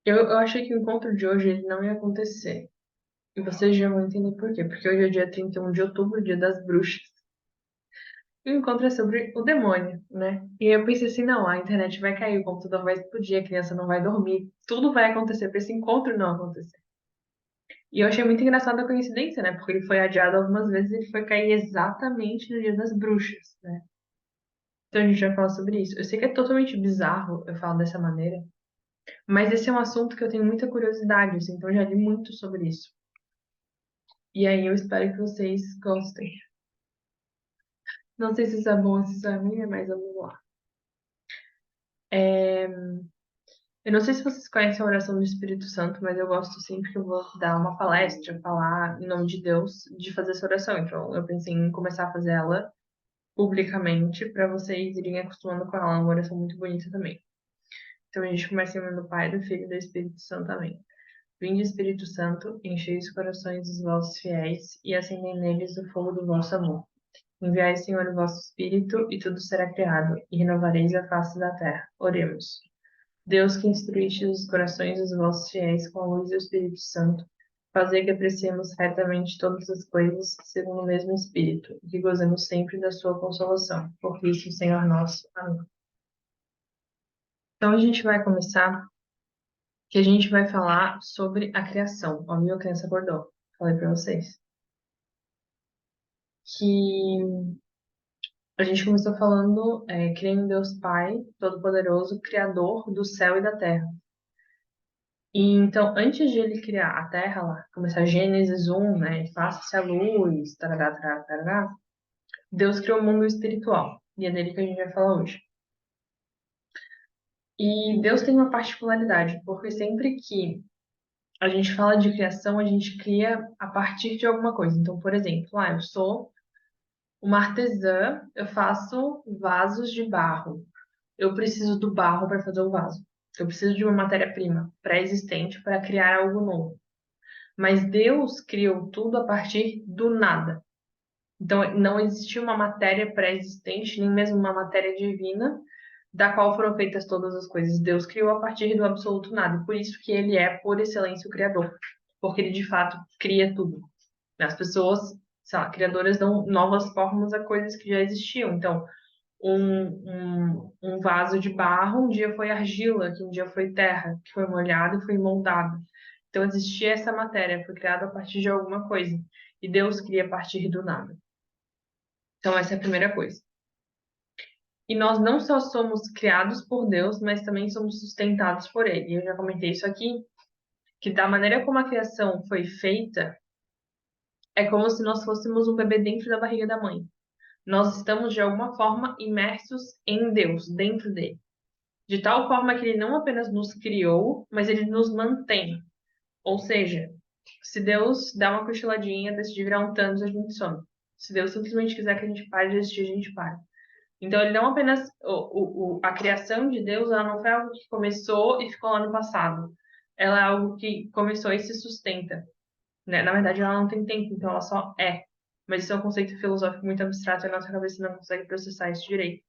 Eu achei que o encontro de hoje ele não ia acontecer. E vocês já vão entender por quê. Porque hoje é dia 31 de outubro, dia das bruxas. E o encontro é sobre o demônio, né? E eu pensei assim, não, a internet vai cair, o computador vai explodir, a criança não vai dormir. Tudo vai acontecer para esse encontro não acontecer. E eu achei muito engraçada a coincidência, né? Porque ele foi adiado algumas vezes e ele foi cair exatamente no dia das bruxas, né? Então a gente vai falar sobre isso. Eu sei que é totalmente bizarro eu falar dessa maneira, mas esse é um assunto que eu tenho muita curiosidade, assim, então eu já li muito sobre isso. E aí eu espero que vocês gostem. Não sei se isso é bom ou se isso é ruim, né, mas vamos lá. É, eu não sei se vocês conhecem a oração do Espírito Santo, mas eu gosto sempre que eu vou dar uma palestra, falar em nome de Deus, de fazer essa oração. Então eu pensei em começar a fazer ela publicamente para vocês irem acostumando com ela. É uma oração muito bonita também. Então a gente começa em nome do Pai, do Filho e do Espírito Santo. Amém. Vinde, Espírito Santo, enchei os corações dos vossos fiéis e acendei neles o fogo do vosso amor. Enviai, Senhor, o vosso Espírito, e tudo será criado, e renovareis a face da terra. Oremos. Deus que instruíste os corações dos vossos fiéis com a luz do Espírito Santo, fazei que apreciemos retamente todas as coisas, segundo o mesmo Espírito, e que gozemos sempre da sua consolação. Por Cristo, Senhor nosso. Amém. Então a gente vai começar, que a gente vai falar sobre a criação. Ó, minha criança acordou. Falei para vocês. Que a gente começou falando, crendo em Deus Pai, Todo-Poderoso, Criador do céu e da terra. E então, antes de ele criar a terra lá, começar Gênesis 1, né? Faça-se a luz, tarará, tarará, tarará, Deus criou o mundo espiritual. E é dele que a gente vai falar hoje. E Deus tem uma particularidade, porque sempre que a gente fala de criação, a gente cria a partir de alguma coisa. Então, por exemplo, eu sou uma artesã, eu faço vasos de barro. Eu preciso do barro para fazer o vaso. Eu preciso de uma matéria-prima pré-existente para criar algo novo. Mas Deus criou tudo a partir do nada. Então, não existia uma matéria pré-existente, nem mesmo uma matéria divina, da qual foram feitas todas as coisas. Deus criou a partir do absoluto nada. Por isso que ele é, por excelência, o Criador. Porque ele, de fato, cria tudo. As pessoas, sei lá, criadoras dão novas formas a coisas que já existiam. Então, um vaso de barro, um dia foi argila, que um dia foi terra, que foi molhado e foi moldado. Então existia essa matéria, foi criada a partir de alguma coisa. E Deus cria a partir do nada. Então essa é a primeira coisa. E nós não só somos criados por Deus, mas também somos sustentados por Ele. E eu já comentei isso aqui, que da maneira como a criação foi feita, é como se nós fôssemos um bebê dentro da barriga da mãe. Nós estamos de alguma forma imersos em Deus, dentro dele. De tal forma que ele não apenas nos criou, mas ele nos mantém. Ou seja, se Deus dá uma cochiladinha, decidir virar um Thanos, a gente some. Se Deus simplesmente quiser que a gente pare de existir, a gente para. Então, ele não apenas. A criação de Deus, ela não foi algo que começou e ficou lá no passado. Ela é algo que começou e se sustenta. Né? Na verdade, ela não tem tempo, então ela só é. Mas isso é um conceito filosófico muito abstrato e a nossa cabeça não consegue processar isso direito.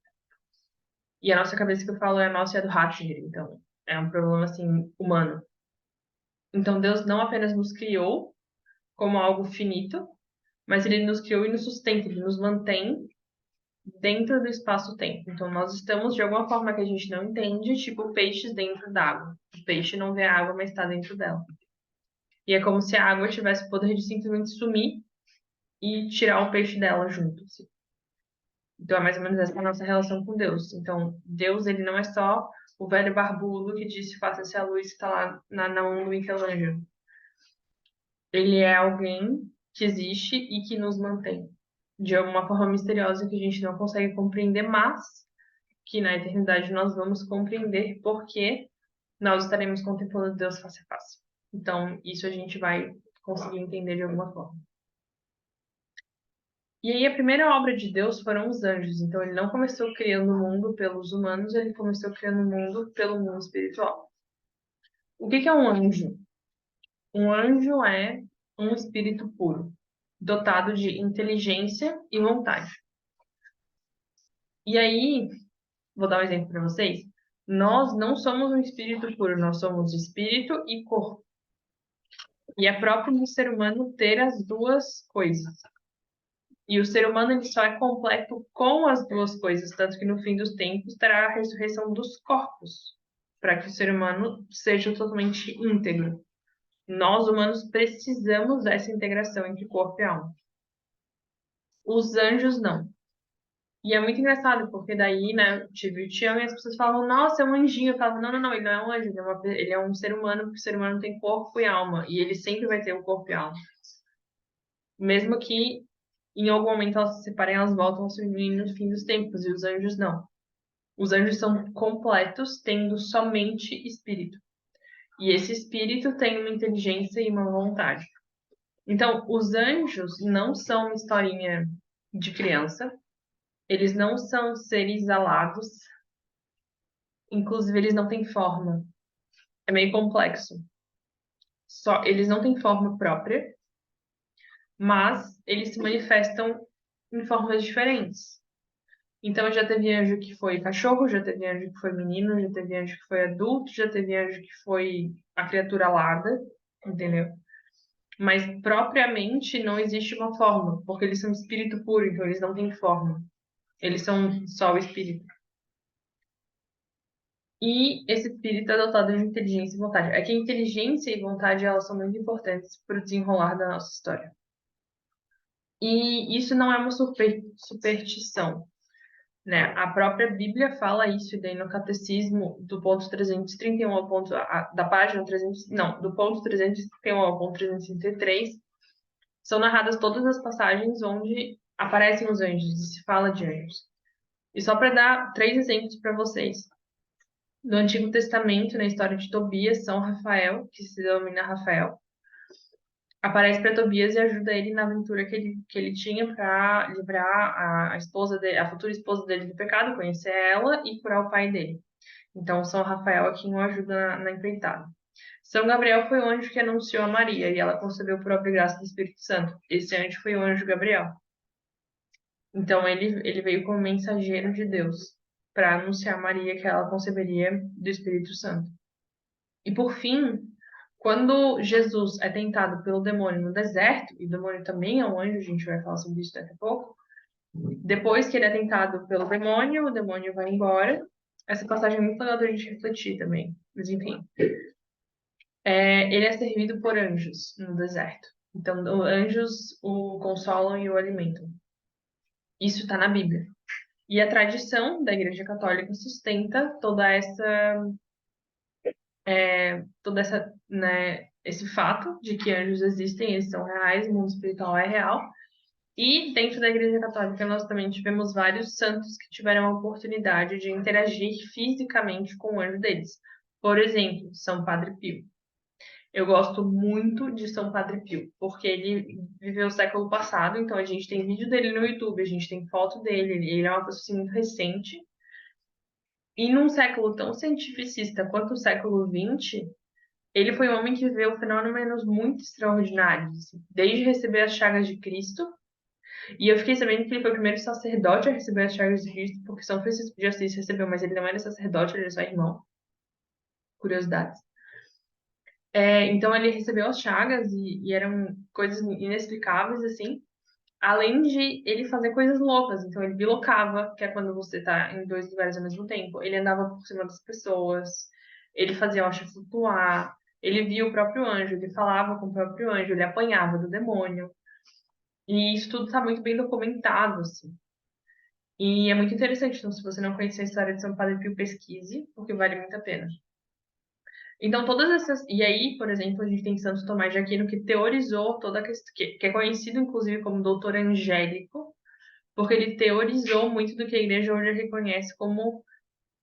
E a nossa cabeça que eu falo é a nossa e a do Ratzinger, então é um problema assim humano. Então Deus não apenas nos criou como algo finito, mas ele nos criou e nos sustenta, ele nos mantém dentro do espaço-tempo. Então nós estamos de alguma forma que a gente não entende, tipo peixes dentro d'água. O peixe não vê a água, mas está dentro dela. E é como se a água tivesse o poder de simplesmente sumir e tirar o peixe dela junto, assim. Então é mais ou menos essa a nossa relação com Deus. Então, Deus, ele não é só o velho barbudo que disse faça-se a luz que está lá na mão do Michelangelo. Ele é alguém que existe e que nos mantém de alguma forma misteriosa que a gente não consegue compreender, mas que na eternidade nós vamos compreender porque nós estaremos contemplando Deus face a face. Então, isso a gente vai conseguir entender de alguma forma. E aí, a primeira obra de Deus foram os anjos. Então, ele não começou criando o mundo pelos humanos, ele começou criando o mundo pelo mundo espiritual. O que é um anjo? Um anjo é um espírito puro, dotado de inteligência e vontade. E aí, vou dar um exemplo para vocês. Nós não somos um espírito puro, nós somos espírito e corpo. E é próprio do ser humano ter as duas coisas. E o ser humano ele só é completo com as duas coisas, tanto que no fim dos tempos terá a ressurreição dos corpos, para que o ser humano seja totalmente íntegro. Nós, humanos, precisamos dessa integração entre corpo e alma. Os anjos não. E é muito engraçado, porque daí, né, tive o Tião e as pessoas falavam, nossa, é um anjinho. Eu falava, não, não, não, ele não é um anjo, ele é um ser humano, porque o ser humano tem corpo e alma, e ele sempre vai ter o corpo e alma. Mesmo que em algum momento elas se separem, elas voltam a se unir no fim dos tempos, e os anjos não. Os anjos são completos, tendo somente espírito. E esse espírito tem uma inteligência e uma vontade. Então, os anjos não são uma historinha de criança, eles não são seres alados, inclusive eles não têm forma. É meio complexo. Só, eles não têm forma própria, mas eles se manifestam em formas diferentes. Então, já teve anjo que foi cachorro, já teve anjo que foi menino, já teve anjo que foi adulto, já teve anjo que foi a criatura alada, entendeu? Mas propriamente não existe uma forma, porque eles são espírito puro, então eles não têm forma. Eles são só o espírito. E esse espírito é dotado de inteligência e vontade. É que a inteligência e vontade elas são muito importantes para o desenrolar da nossa história. E isso não é uma superstição, né? A própria Bíblia fala isso, e daí no catecismo, do ponto 331 ao ponto, da página 300, não, do ponto 331 ao ponto 333, são narradas todas as passagens onde aparecem os anjos e se fala de anjos. E só para dar três exemplos para vocês. No Antigo Testamento, na história de Tobias, São Rafael, que se denomina Rafael, aparece para Tobias e ajuda ele na aventura que ele tinha para livrar a esposa dele, a futura esposa dele do pecado, conhecer ela e curar o pai dele. Então, São Rafael aqui o ajuda na empreitada. São Gabriel foi o anjo que anunciou a Maria e ela concebeu por obra e graça do Espírito Santo. Esse anjo foi o anjo Gabriel. Então, ele veio como mensageiro de Deus para anunciar a Maria que ela conceberia do Espírito Santo. E por fim, quando Jesus é tentado pelo demônio no deserto, e o demônio também é um anjo, a gente vai falar sobre isso daqui a pouco. Depois que ele é tentado pelo demônio, o demônio vai embora. Essa passagem é muito legal da gente refletir também. Mas enfim. Ele é servido por anjos no deserto. Então, anjos o consolam e o alimentam. Isso está na Bíblia. E a tradição da Igreja Católica sustenta né, esse fato de que anjos existem, eles são reais, o mundo espiritual é real. E dentro da Igreja Católica nós também tivemos vários santos que tiveram a oportunidade de interagir fisicamente com o anjo deles. Por exemplo, São Padre Pio. Eu gosto muito de São Padre Pio, porque ele viveu o século passado, então a gente tem vídeo dele no YouTube, a gente tem foto dele, ele é uma pessoa assim, muito recente. E num século tão cientificista quanto o século XX, ele foi um homem que viveu fenômenos muito extraordinários, assim, desde receber as chagas de Cristo. E eu fiquei sabendo que ele foi o primeiro sacerdote a receber as chagas de Cristo, porque São Francisco de Assis recebeu, mas ele não era sacerdote, ele era só irmão. Curiosidades. Então ele recebeu as chagas e eram coisas inexplicáveis, assim. Além de ele fazer coisas loucas. Então ele bilocava, que é quando você tá em dois lugares ao mesmo tempo. Ele andava por cima das pessoas. Ele fazia a rocha flutuar. Ele via o próprio anjo, ele falava com o próprio anjo, ele apanhava do demônio. E isso tudo está muito bem documentado, assim. E é muito interessante. Então, se você não conhece a história de São Padre Pio, pesquise, porque vale muito a pena. Então, todas essas. E aí, por exemplo, a gente tem Santo Tomás de Aquino que teorizou toda a questão, que é conhecido inclusive como doutor angélico, porque ele teorizou muito do que a igreja hoje reconhece como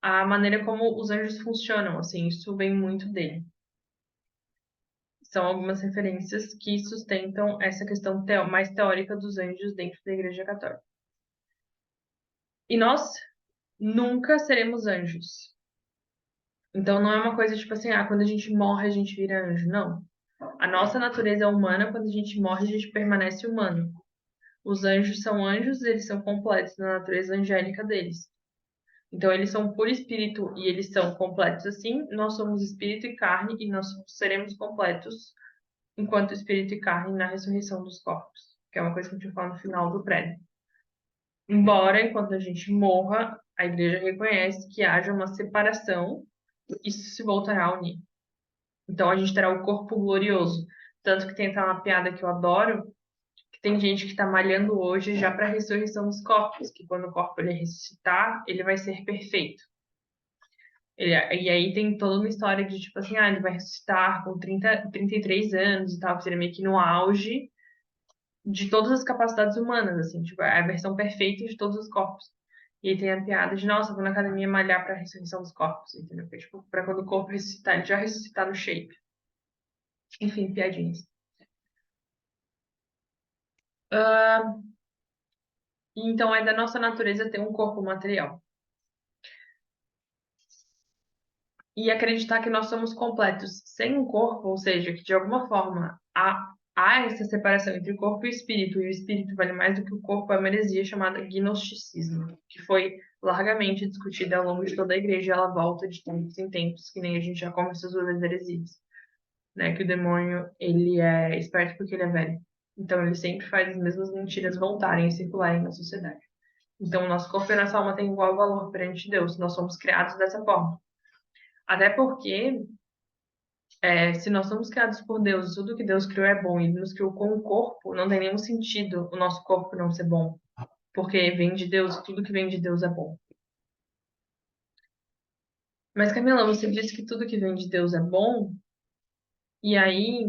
a maneira como os anjos funcionam. Assim, isso vem muito dele. São algumas referências que sustentam essa questão mais teórica dos anjos dentro da Igreja Católica. E nós nunca seremos anjos. Então não é uma coisa tipo assim, quando a gente morre a gente vira anjo. Não. A nossa natureza é humana, quando a gente morre a gente permanece humano. Os anjos, eles são completos na natureza angélica deles. Então, eles são por espírito e eles são completos assim. Nós somos espírito e carne e nós seremos completos enquanto espírito e carne na ressurreição dos corpos, que é uma coisa que a gente fala no final do prédio. Embora, enquanto a gente morra, a igreja reconhece que haja uma separação, isso se voltará a unir. Então, a gente terá o corpo glorioso. Tanto que tem até uma piada que eu adoro, que tem gente que está malhando hoje já para a ressurreição dos corpos, que quando o corpo ele ressuscitar, ele vai ser perfeito. E aí tem toda uma história de tipo assim, ele vai ressuscitar com 33 anos e tal, que seria meio que no auge de todas as capacidades humanas, assim, tipo, é a versão perfeita de todos os corpos. E aí tem a piada de, nossa, vou na academia malhar pra ressurreição dos corpos, entendeu? Porque, tipo, pra quando o corpo ressuscitar, ele já ressuscitar no shape. Enfim, piadinhas. Então é da nossa natureza ter um corpo material. E acreditar que nós somos completos sem um corpo, ou seja, que de alguma forma há essa separação entre o corpo e o espírito vale mais do que o corpo, é uma heresia chamada gnosticismo, que foi largamente discutida ao longo de toda a igreja, e ela volta de tempos em tempos, que nem a gente já conversou sobre as heresias, né? Que o demônio, ele é esperto porque ele é velho. Então ele sempre faz as mesmas mentiras voltarem e circularem na sociedade. Então o nosso corpo e a nossa alma têm igual valor perante Deus, nós somos criados dessa forma. Até porque se nós somos criados por Deus, tudo que Deus criou é bom e Ele nos criou com o corpo, não tem nenhum sentido o nosso corpo não ser bom, porque vem de Deus e tudo que vem de Deus é bom. Mas Camila, você disse que tudo que vem de Deus é bom, e aí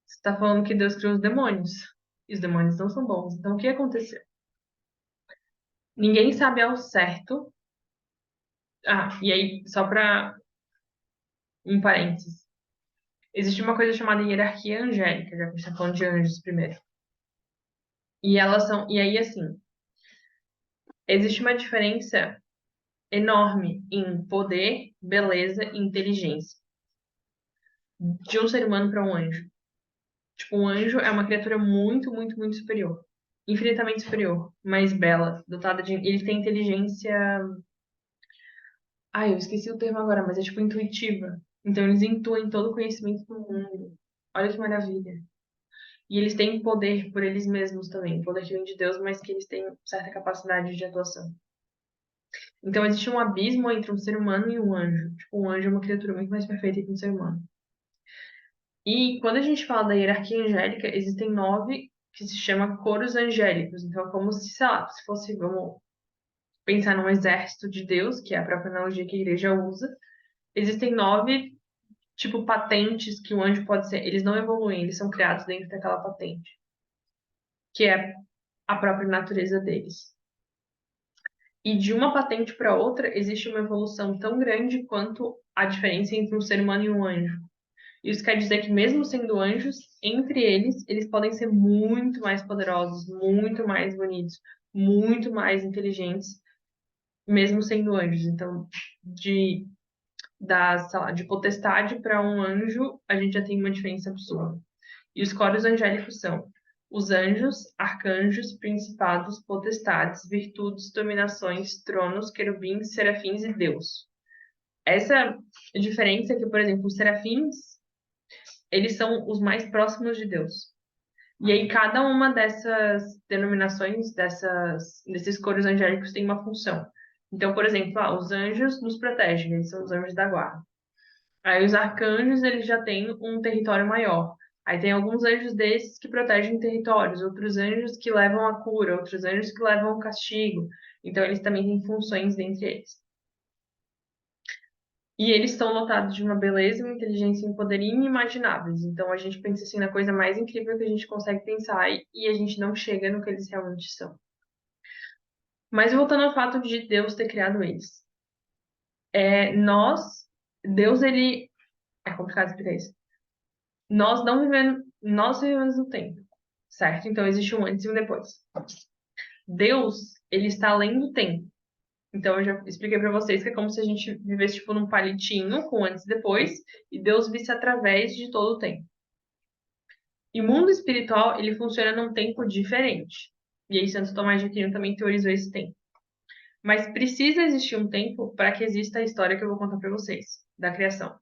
você está falando que Deus criou os demônios, e os demônios não são bons. Então o que aconteceu? Ninguém sabe ao certo. E aí, só para um parênteses, existe uma coisa chamada hierarquia angélica, já que a gente está falando de anjos primeiro. E aí, assim, existe uma diferença enorme em poder, beleza e inteligência de um ser humano para um anjo. Tipo, um anjo é uma criatura muito, muito, muito superior. Infinitamente superior, mais bela, dotada de. Ele tem inteligência. Eu esqueci o termo agora, mas é tipo intuitiva. Então, eles intuem todo o conhecimento do mundo. Olha que maravilha. E eles têm poder por eles mesmos também. Poder que vem de Deus, mas que eles têm certa capacidade de atuação. Então, existe um abismo entre um ser humano e um anjo. Tipo, um anjo é uma criatura muito mais perfeita que um ser humano. E quando a gente fala da hierarquia angélica, existem 9 que se chama coros angélicos. Então, é como se, sei lá, se fosse, vamos pensar num exército de Deus, que é a própria analogia que a igreja usa. Existem 9, tipo, patentes que o anjo pode ser. Eles não evoluem, eles são criados dentro daquela patente, que é a própria natureza deles. E de uma patente para outra, existe uma evolução tão grande quanto a diferença entre um ser humano e um anjo. Isso quer dizer que, mesmo sendo anjos, entre eles, eles podem ser muito mais poderosos, muito mais bonitos, muito mais inteligentes, mesmo sendo anjos. Então, sei lá, de potestade para um anjo, a gente já tem uma diferença absurda. E os coros angélicos são os anjos, arcanjos, principados, potestades, virtudes, dominações, tronos, querubins, serafins e Deus. Essa diferença é que, por exemplo, os serafins eles são os mais próximos de Deus. E aí cada uma dessas denominações, desses coros angélicos tem uma função. Então, por exemplo, os anjos nos protegem, eles são os anjos da guarda. Aí os arcanjos, eles já têm um território maior. Aí tem alguns anjos desses que protegem territórios, outros anjos que levam a cura, outros anjos que levam o castigo. Então, eles também têm funções dentre eles. E eles estão lotados de uma beleza, uma inteligência e um poder inimagináveis. Então a gente pensa assim na coisa mais incrível que a gente consegue pensar e a gente não chega no que eles realmente são. Mas voltando ao fato de Deus ter criado eles. Deus, ele. É complicado explicar isso. Nós vivemos no tempo, certo? Então existe um antes e um depois. Deus, ele está além do tempo. Então, eu já expliquei para vocês que é como se a gente vivesse tipo num palitinho com antes e depois, e Deus visse através de todo o tempo. E o mundo espiritual, ele funciona num tempo diferente. E aí, Santo Tomás de Aquino também teorizou esse tempo. Mas precisa existir um tempo para que exista a história que eu vou contar para vocês, da criação.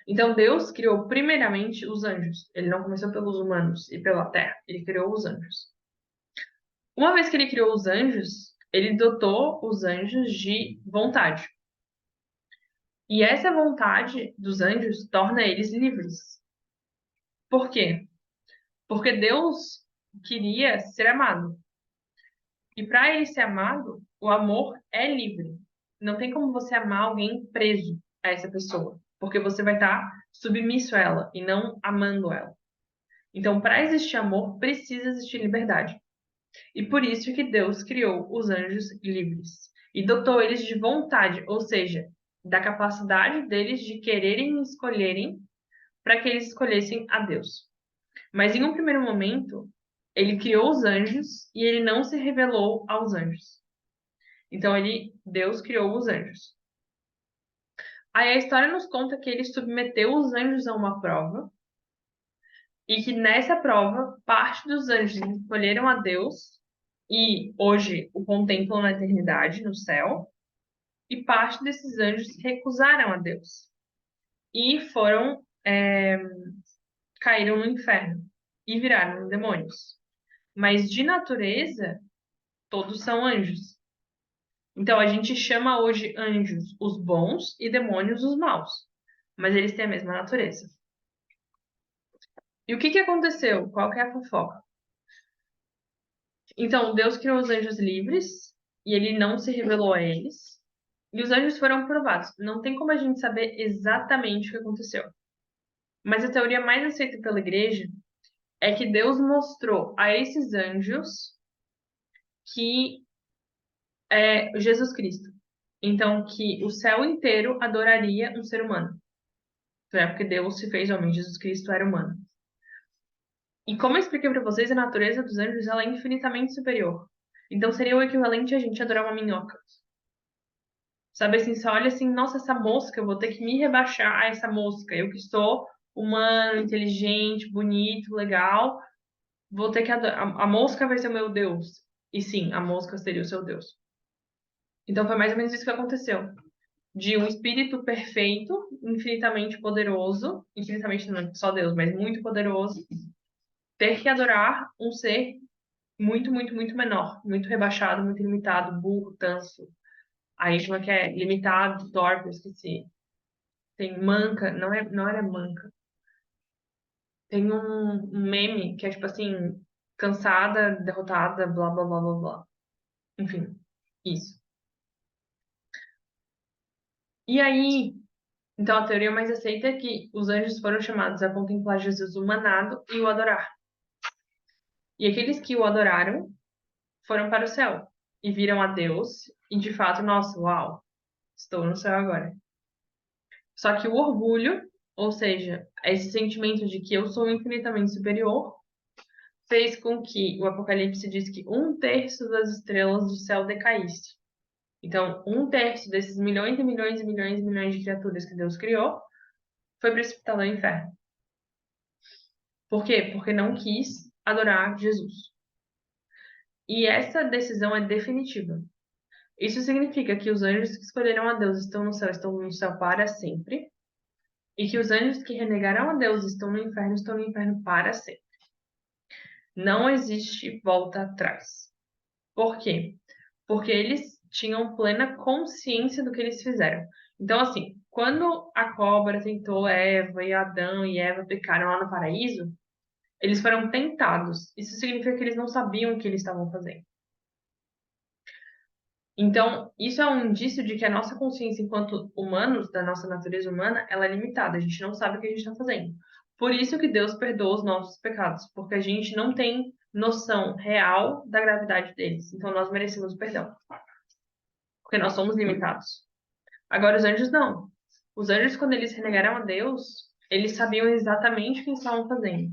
Então, Deus criou primeiramente os anjos. Ele não começou pelos humanos e pela terra. Ele criou os anjos. Uma vez que ele criou os anjos, ele dotou os anjos de vontade. E essa vontade dos anjos torna eles livres. Por quê? Porque Deus queria ser amado. E para ele ser amado, o amor é livre. Não tem como você amar alguém preso a essa pessoa, porque você vai estar submisso a ela e não amando ela. Então, para existir amor, precisa existir liberdade. E por isso que Deus criou os anjos livres e dotou eles de vontade, ou seja, da capacidade deles de quererem e escolherem para que eles escolhessem a Deus. Mas em um primeiro momento, ele criou os anjos e ele não se revelou aos anjos. Então, Deus criou os anjos. Aí a história nos conta que ele submeteu os anjos a uma prova e que nessa prova, parte dos anjos escolheram a Deus e hoje o contemplam na eternidade, no céu, e parte desses anjos recusaram a Deus e caíram no inferno e viraram demônios. Mas de natureza, todos são anjos. Então a gente chama hoje anjos os bons e demônios os maus, mas eles têm a mesma natureza. E o que que aconteceu? Qual que é a fofoca? Então Deus criou os anjos livres e ele não se revelou a eles. E os anjos foram provados. Não tem como a gente saber exatamente o que aconteceu. Mas a teoria mais aceita pela igreja é que Deus mostrou a esses anjos que é Jesus Cristo. Então, que o céu inteiro adoraria um ser humano. Então, é porque Deus se fez homem, Jesus Cristo era humano. E como eu expliquei para vocês, a natureza dos anjos ela é infinitamente superior. Então, seria o equivalente a gente adorar uma minhoca. Sabe assim, você olha assim, nossa, essa mosca, eu vou ter que me rebaixar a essa mosca. Eu que sou humano, inteligente, bonito, legal, vou ter que adorar. A mosca vai ser o meu Deus. E sim, a mosca seria o seu Deus. Então foi mais ou menos isso que aconteceu. De um espírito perfeito, infinitamente poderoso, infinitamente não só Deus, mas muito poderoso, ter que adorar um ser muito, muito, muito menor, muito rebaixado, muito limitado, burro, tanso. Aí chama que é limitado, torpe, eu esqueci. Tem manca, não era manca. Tem um meme que é tipo assim, cansada, derrotada, blá blá blá blá blá. Enfim, isso. E aí, então a teoria mais aceita é que os anjos foram chamados a contemplar Jesus humanado e o adorar. E aqueles que o adoraram foram para o céu e viram a Deus e de fato, nossa, uau, estou no céu agora. Só que o orgulho, ou seja, esse sentimento de que eu sou infinitamente superior, fez com que o Apocalipse diz que um terço das estrelas do céu decaísse. Então, um terço desses milhões e milhões e milhões e milhões de criaturas que Deus criou foi precipitado ao inferno. Por quê? Porque não quis adorar Jesus. E essa decisão é definitiva. Isso significa que os anjos que escolheram a Deus estão no céu para sempre, e que os anjos que renegaram a Deus estão no inferno para sempre. Não existe volta atrás. Por quê? Porque eles tinham plena consciência do que eles fizeram. Então, assim, quando a cobra tentou Eva e Adão e Eva pecaram lá no paraíso, eles foram tentados. Isso significa que eles não sabiam o que eles estavam fazendo. Então, isso é um indício de que a nossa consciência enquanto humanos, da nossa natureza humana, ela é limitada. A gente não sabe o que a gente está fazendo. Por isso que Deus perdoa os nossos pecados, porque a gente não tem noção real da gravidade deles. Então, nós merecemos o perdão, porque nós somos limitados. Agora, os anjos não. Os anjos, quando eles renegaram a Deus, eles sabiam exatamente o que eles estavam fazendo.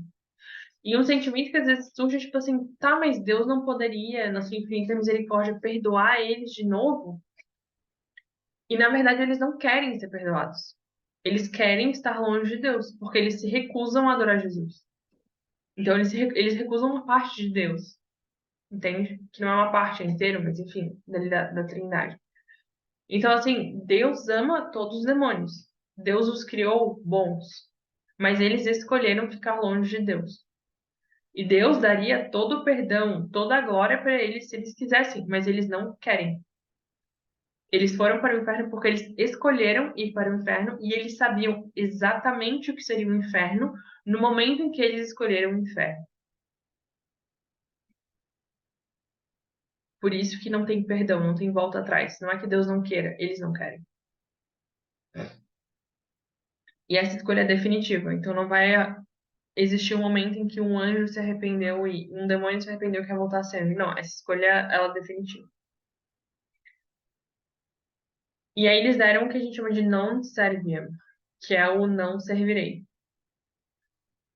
E um sentimento que às vezes surge, tipo assim, tá, mas Deus não poderia, na sua infinita misericórdia, perdoar eles de novo? E na verdade eles não querem ser perdoados. Eles querem estar longe de Deus, porque eles se recusam a adorar Jesus. Então eles recusam uma parte de Deus. entende? Que não é uma parte, é inteiro, mas enfim, da Trindade. Então, assim, Deus ama todos os demônios. Deus os criou bons, mas eles escolheram ficar longe de Deus. E Deus daria todo o perdão, toda a glória para eles se eles quisessem, mas eles não querem. Eles foram para o inferno porque eles escolheram ir para o inferno e eles sabiam exatamente o que seria o inferno no momento em que eles escolheram o inferno. Por isso que não tem perdão, não tem volta atrás. Não é que Deus não queira, eles não querem. E essa escolha é definitiva. Então não vai existir um momento em que um anjo se arrependeu e um demônio se arrependeu e quer voltar a ser anjo. Não, essa escolha ela é definitiva. E aí eles deram o que a gente chama de non serviam, que é o não servirei.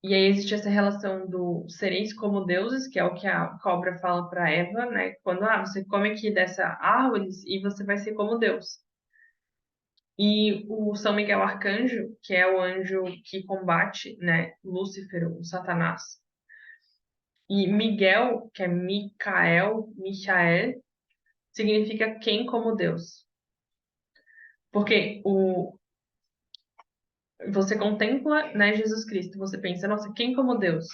E aí existe essa relação do sereis como deuses, que é o que a cobra fala para Eva, né? Quando você come aqui dessa árvore e você vai ser como Deus. E o São Miguel Arcanjo, que é o anjo que combate, né, Lúcifer, o Satanás. E Miguel, que é Michael, significa quem como Deus. Porque você contempla, né, Jesus Cristo, você pensa, nossa, quem como Deus?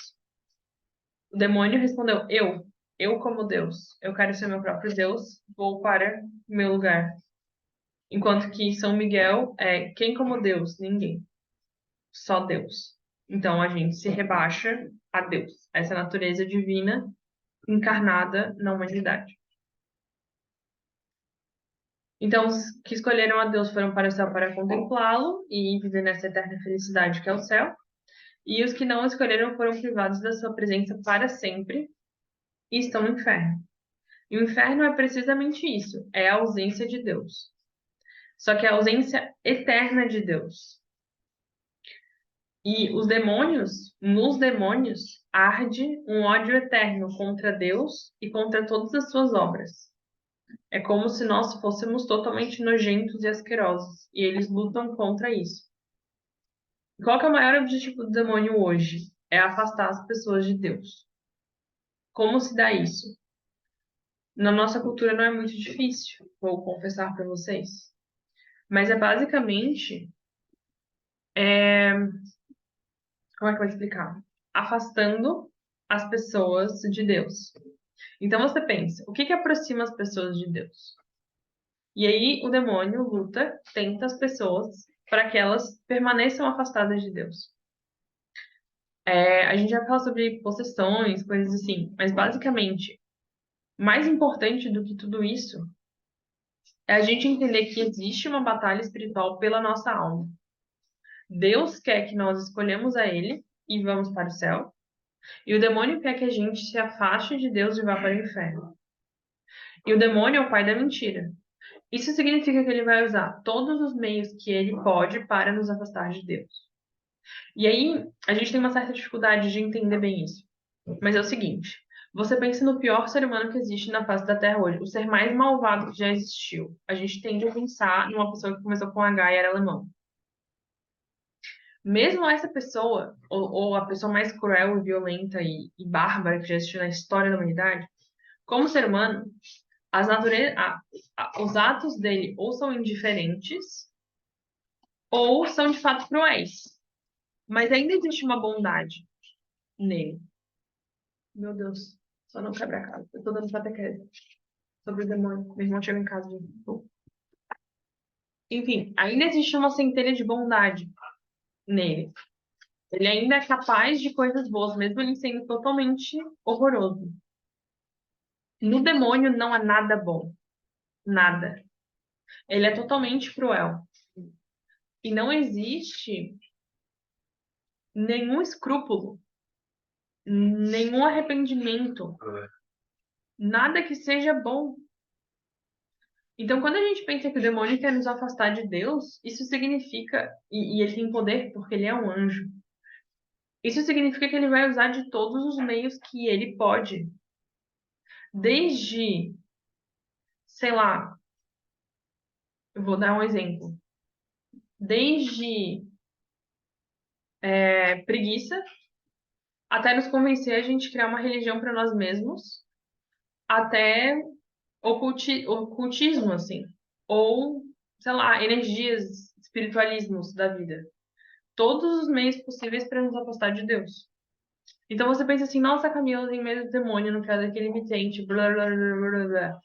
O demônio respondeu, eu como Deus. Eu quero ser meu próprio Deus, vou para meu lugar. Enquanto que São Miguel é quem como Deus? Ninguém. Só Deus. Então a gente se rebaixa a Deus, essa natureza divina encarnada na humanidade. Então, os que escolheram a Deus foram para o céu para contemplá-lo e viver nessa eterna felicidade que é o céu. E os que não escolheram foram privados da sua presença para sempre e estão no inferno. E o inferno é precisamente isso, é a ausência de Deus. Só que é a ausência eterna de Deus. E nos demônios, arde um ódio eterno contra Deus e contra todas as suas obras. É como se nós fôssemos totalmente nojentos e asquerosos, e eles lutam contra isso. Qual que é o maior objetivo do demônio hoje? É afastar as pessoas de Deus. Como se dá isso? Na nossa cultura não é muito difícil, vou confessar para vocês. Mas é basicamente, como é que eu vou explicar? Afastando as pessoas de Deus. Então você pensa, o que que aproxima as pessoas de Deus? E aí o demônio luta, tenta as pessoas para que elas permaneçam afastadas de Deus. A gente já fala sobre possessões, coisas assim, mas basicamente, mais importante do que tudo isso é a gente entender que existe uma batalha espiritual pela nossa alma. Deus quer que nós escolhemos a Ele e vamos para o céu, e o demônio quer que a gente se afaste de Deus e vá para o inferno. E o demônio é o pai da mentira. Isso significa que ele vai usar todos os meios que ele pode para nos afastar de Deus. E aí, a gente tem uma certa dificuldade de entender bem isso. Mas é o seguinte: você pensa no pior ser humano que existe na face da Terra hoje, o ser mais malvado que já existiu. A gente tende a pensar numa pessoa que começou com H e era alemão. Mesmo essa pessoa, ou a pessoa mais cruel e violenta e bárbara que já existiu na história da humanidade, como ser humano, os atos dele ou são indiferentes ou são de fato cruéis. Mas ainda existe uma bondade nele. Meu Deus, só não quebra a casa. Eu tô dando catequese sobre o demônio. Meu irmão chegou em casa de novo. Enfim, ainda existe uma centelha de bondade nele. Ele ainda é capaz de coisas boas, mesmo ele sendo totalmente horroroso. No demônio não há nada bom. Nada. Ele é totalmente cruel. E não existe nenhum escrúpulo, nenhum arrependimento, nada que seja bom. Então, quando a gente pensa que o demônio quer nos afastar de Deus, isso significa, e ele tem poder porque ele é um anjo, isso significa que ele vai usar de todos os meios que ele pode. Desde, sei lá, eu vou dar um exemplo. Desde preguiça, até nos convencer a gente criar uma religião para nós mesmos, até ocultismo, assim. Ou, sei lá, energias, espiritualismos da vida. Todos os meios possíveis para nos afastar de Deus. Então você pensa assim, nossa, Camila, tem medo do demônio, não quero daquele emitente, blá, blá, blá, blá, blá.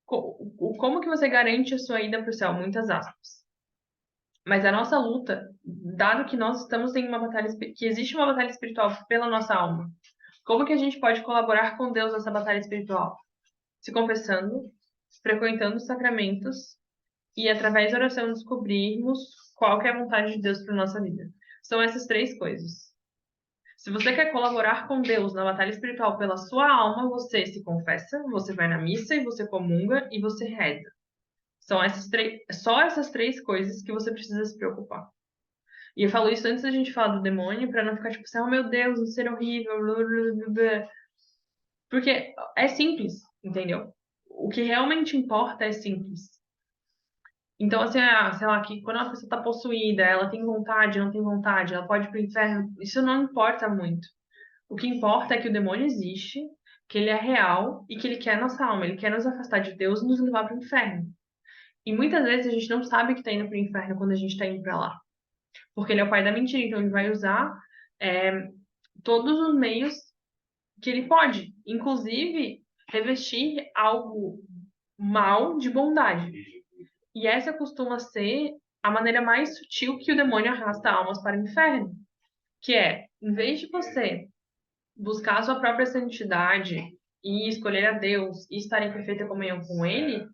Como que você garante a sua ida para o céu? Muitas aspas. Mas a nossa luta, dado que nós estamos em uma batalha, que existe uma batalha espiritual pela nossa alma, como que a gente pode colaborar com Deus nessa batalha espiritual? Se confessando, frequentando os sacramentos e através da oração descobrirmos qual que é a vontade de Deus para nossa vida. São essas três coisas. Se você quer colaborar com Deus na batalha espiritual pela sua alma, você se confessa, você vai na missa e você comunga e você reza. São só essas três coisas que você precisa se preocupar. E eu falo isso antes da gente falar do demônio, pra não ficar tipo assim, oh meu Deus, um ser horrível, blá, blá, blá, blá. Porque é simples, entendeu? O que realmente importa é simples. Então, assim, sei lá, que quando uma pessoa tá possuída, ela tem vontade, não tem vontade, ela pode ir pro inferno, isso não importa muito. O que importa é que o demônio existe, que ele é real e que ele quer nossa alma, ele quer nos afastar de Deus e nos levar pro inferno. E muitas vezes a gente não sabe que tá indo pro inferno quando a gente tá indo pra lá. Porque ele é o pai da mentira, então ele vai usar é, todos os meios que ele pode, inclusive revestir algo mal de bondade. E essa costuma ser a maneira mais sutil que o demônio arrasta almas para o inferno, que é, em vez de você buscar a sua própria santidade e escolher a Deus e estar em perfeita comunhão com Ele,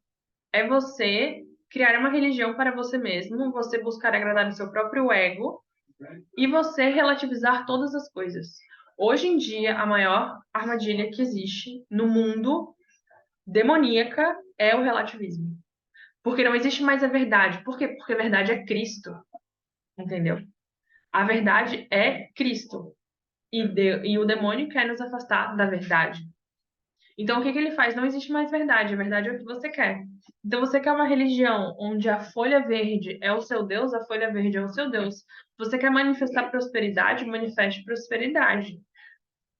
é você criar uma religião para você mesmo, você buscar agradar o seu próprio ego e você relativizar todas as coisas. Hoje em dia, a maior armadilha que existe no mundo demoníaca é o relativismo. Porque não existe mais a verdade. Por quê? Porque a verdade é Cristo. Entendeu? A verdade é Cristo. E o demônio quer nos afastar da verdade. Então, o que que ele faz? Não existe mais verdade. A verdade é o que você quer. Então, você quer uma religião onde a folha verde é o seu Deus, a folha verde é o seu Deus. Você quer manifestar prosperidade? Manifeste prosperidade.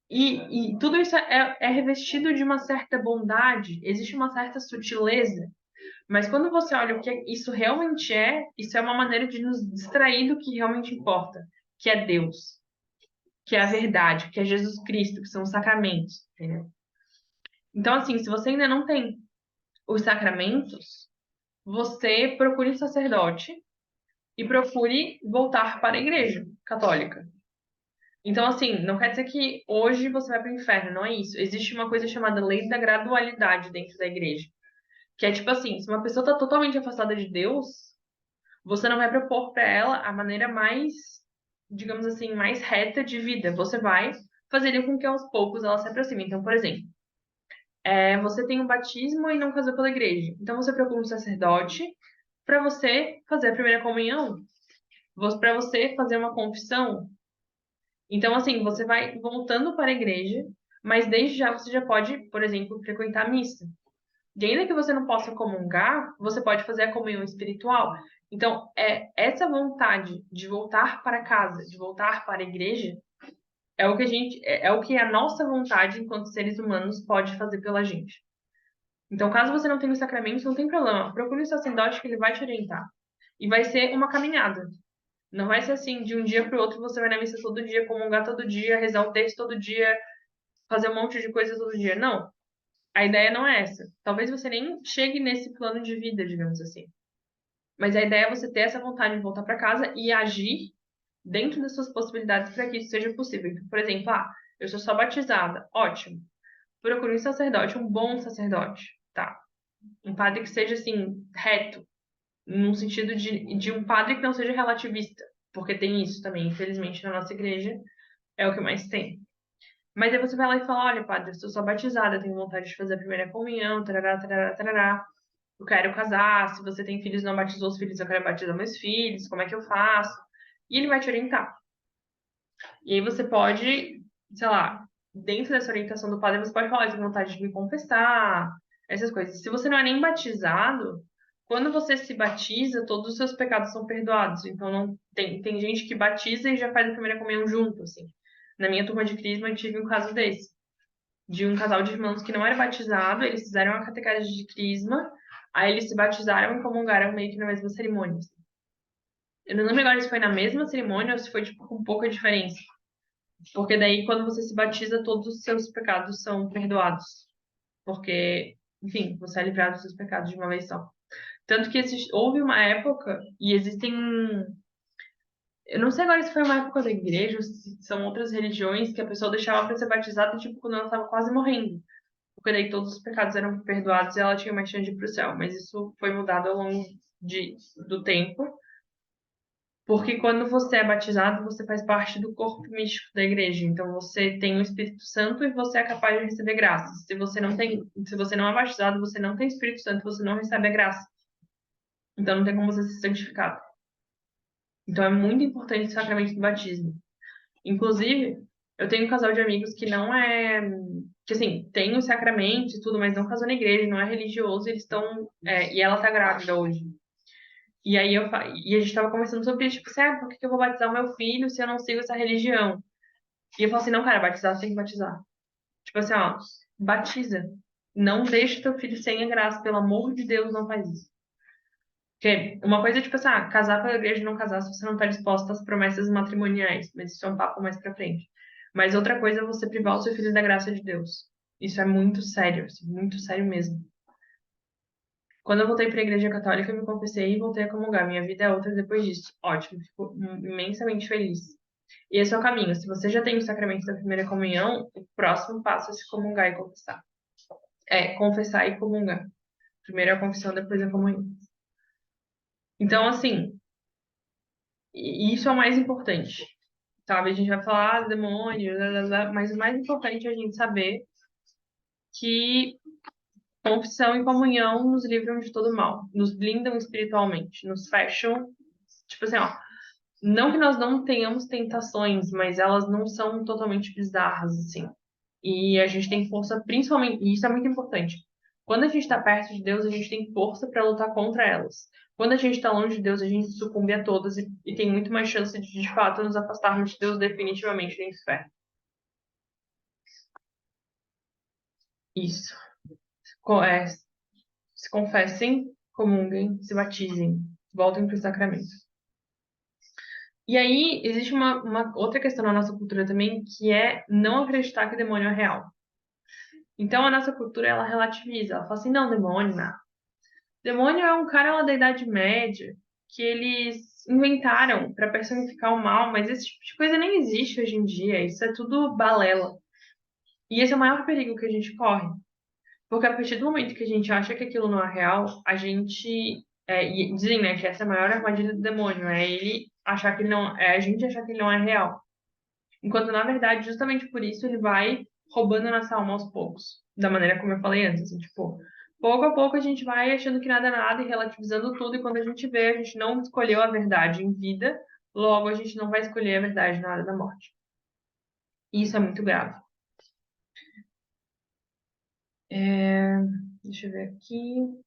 E tudo isso é revestido de uma certa bondade, existe uma certa sutileza. Mas quando você olha o que isso realmente é, isso é uma maneira de nos distrair do que realmente importa, que é Deus, que é a verdade, que é Jesus Cristo, que são os sacramentos, entendeu? Então, assim, se você ainda não tem os sacramentos, você procure um sacerdote e procure voltar para a igreja católica. Então, assim, não quer dizer que hoje você vai para o inferno, não é isso. Existe uma coisa chamada lei da gradualidade dentro da igreja. Que é tipo assim, se uma pessoa está totalmente afastada de Deus, você não vai propor para ela a maneira mais, digamos assim, mais reta de vida. Você vai fazer com que aos poucos ela se aproxime. Então, por exemplo, você tem um batismo e não casou pela igreja. Então, você procura um sacerdote para você fazer a primeira comunhão, para você fazer uma confissão. Então, assim, você vai voltando para a igreja, mas desde já você já pode, por exemplo, frequentar a missa. E ainda que você não possa comungar, você pode fazer a comunhão espiritual. Então, essa vontade de voltar para casa, de voltar para a igreja, é o que a nossa vontade enquanto seres humanos pode fazer pela gente. Então, caso você não tenha os sacramentos, não tem problema. Procure um sacerdote que ele vai te orientar. E vai ser uma caminhada. Não vai ser assim, de um dia para o outro você vai na missa todo dia, comungar todo dia, rezar o texto todo dia, fazer um monte de coisa todo dia. Não. A ideia não é essa. Talvez você nem chegue nesse plano de vida, digamos assim. Mas a ideia é você ter essa vontade de voltar para casa e agir dentro das suas possibilidades para que isso seja possível. Então, por exemplo, eu sou só batizada. Ótimo. Procure um sacerdote, um bom sacerdote, tá? Um padre que seja, assim, reto, num sentido de um padre que não seja relativista, porque tem isso também, infelizmente, na nossa igreja, é o que mais tem. Mas aí você vai lá e fala, olha, padre, eu sou só batizada, tenho vontade de fazer a primeira comunhão, tarará, tarará, tarará. Eu quero casar, se você tem filhos e não batizou os filhos, eu quero batizar meus filhos, como é que eu faço? E ele vai te orientar. E aí você pode, sei lá, dentro dessa orientação do padre, você pode falar, eu tenho vontade de me confessar, essas coisas. Se você não é nem batizado, quando você se batiza, todos os seus pecados são perdoados. Então não tem gente que batiza e já faz a primeira comunhão junto, assim. Na minha turma de crisma eu tive um caso desse. de um casal de irmãos que não era batizado, eles fizeram a catequese de crisma, aí eles se batizaram e comungaram meio que na mesma cerimônia. Eu não lembro agora se foi na mesma cerimônia ou se foi, tipo, com pouca diferença. Porque daí, quando você se batiza, todos os seus pecados são perdoados. Porque, enfim, você é livrado dos seus pecados de uma vez só. Tanto que houve uma época, e existem. Eu não sei agora se foi uma época da igreja ou se são outras religiões que a pessoa deixava para ser batizada, tipo, quando ela estava quase morrendo. Porque daí todos os pecados eram perdoados e ela tinha mais chance de ir pro céu. Mas isso foi mudado ao longo do tempo. Porque quando você é batizado, você faz parte do corpo místico da igreja. Então você tem o Espírito Santo e você é capaz de receber graça. Se você não é batizado, você não tem Espírito Santo, você não recebe a graça. Então não tem como você ser santificado. Então é muito importante o sacramento do batismo. Inclusive, eu tenho um casal de amigos que não é, que assim, tem os sacramentos e tudo, mas não casou na igreja, não é religioso, eles estão, e ela tá grávida hoje. E aí e a gente tava conversando sobre isso, tipo, certo, por que que eu vou batizar o meu filho se eu não sigo essa religião? E eu falo assim, não, cara, batizar, você tem que batizar. Tipo assim, ó, batiza. Não deixa teu filho sem a graça, pelo amor de Deus, não faz isso. Porque uma coisa é, tipo assim, casar pela igreja e não casar se você não tá disposta às promessas matrimoniais, mas isso é um papo mais pra frente. Mas outra coisa é você privar o seu filho da graça de Deus. Isso é muito sério, assim, muito sério mesmo. Quando eu voltei para a igreja católica, eu me confessei e voltei a comungar. Minha vida é outra depois disso. Ótimo, fico imensamente feliz. E esse é o caminho. Se você já tem o sacramento da primeira comunhão, o próximo passo é se comungar e confessar. É, confessar e comungar. Primeiro a confissão, depois a comunhão. Então, assim, isso é o mais importante. Sabe? A gente vai falar demônio, blá, blá, blá, mas o mais importante é a gente saber que confissão e comunhão nos livram de todo mal, nos blindam espiritualmente, nos fecham. Tipo assim, ó, não que nós não tenhamos tentações, mas elas não são totalmente bizarras, assim. E a gente tem força, principalmente, e isso é muito importante. Quando a gente está perto de Deus, a gente tem força para lutar contra elas. Quando a gente está longe de Deus, a gente sucumbe a todas e tem muito mais chance de fato, nos afastarmos de Deus definitivamente do inferno. Isso. É, se confessem, comunguem, se batizem, voltem para o sacramento. E aí, existe uma outra questão na nossa cultura também, que é não acreditar que o demônio é real. Então, a nossa cultura, ela relativiza. Ela fala assim, não, demônio, não. Demônio é um cara lá da Idade Média que eles inventaram para personificar o mal, mas esse tipo de coisa nem existe hoje em dia. Isso é tudo balela. E esse é o maior perigo que a gente corre. Porque a partir do momento que a gente acha que aquilo não é real, a gente. E dizem, né, que essa é a maior armadilha do demônio, é ele achar que ele não. É a gente achar que ele não é real. Enquanto, na verdade, justamente por isso, ele vai roubando a nossa alma aos poucos. Da maneira como eu falei antes, assim, tipo, pouco a pouco a gente vai achando que nada é nada e relativizando tudo, e quando a gente vê, a gente não escolheu a verdade em vida, logo a gente não vai escolher a verdade na hora da morte. E isso é muito grave. É, deixa eu ver aqui.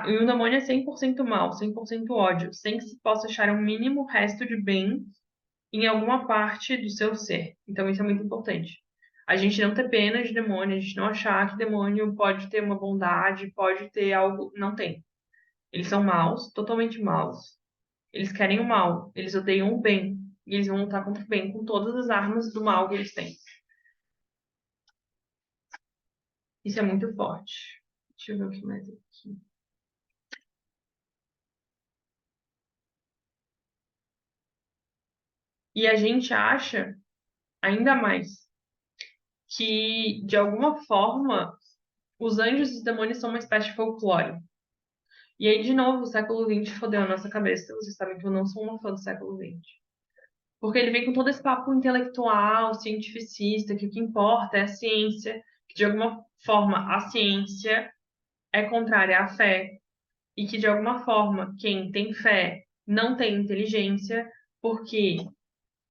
E o demônio é 100% mal, 100% ódio, sem que se possa achar um mínimo resto de bem em alguma parte do seu ser. Então isso é muito importante. A gente não ter pena de demônio, a gente não achar que demônio pode ter uma bondade, pode ter algo. Não tem. Eles são maus, totalmente maus. Eles querem o mal, eles odeiam o bem. E eles vão lutar contra o bem com todas as armas do mal que eles têm. Isso é muito forte. Deixa eu ver o que mais aqui. E a gente acha, ainda mais, que de alguma forma os anjos e os demônios são uma espécie de folclore. E aí, de novo, o século XX fodeu a nossa cabeça. Vocês sabem que eu não sou uma fã do século XX. Porque ele vem com todo esse papo intelectual, cientificista, que o que importa é a ciência, que de alguma forma a ciência é contrária à fé, e que de alguma forma quem tem fé não tem inteligência, porque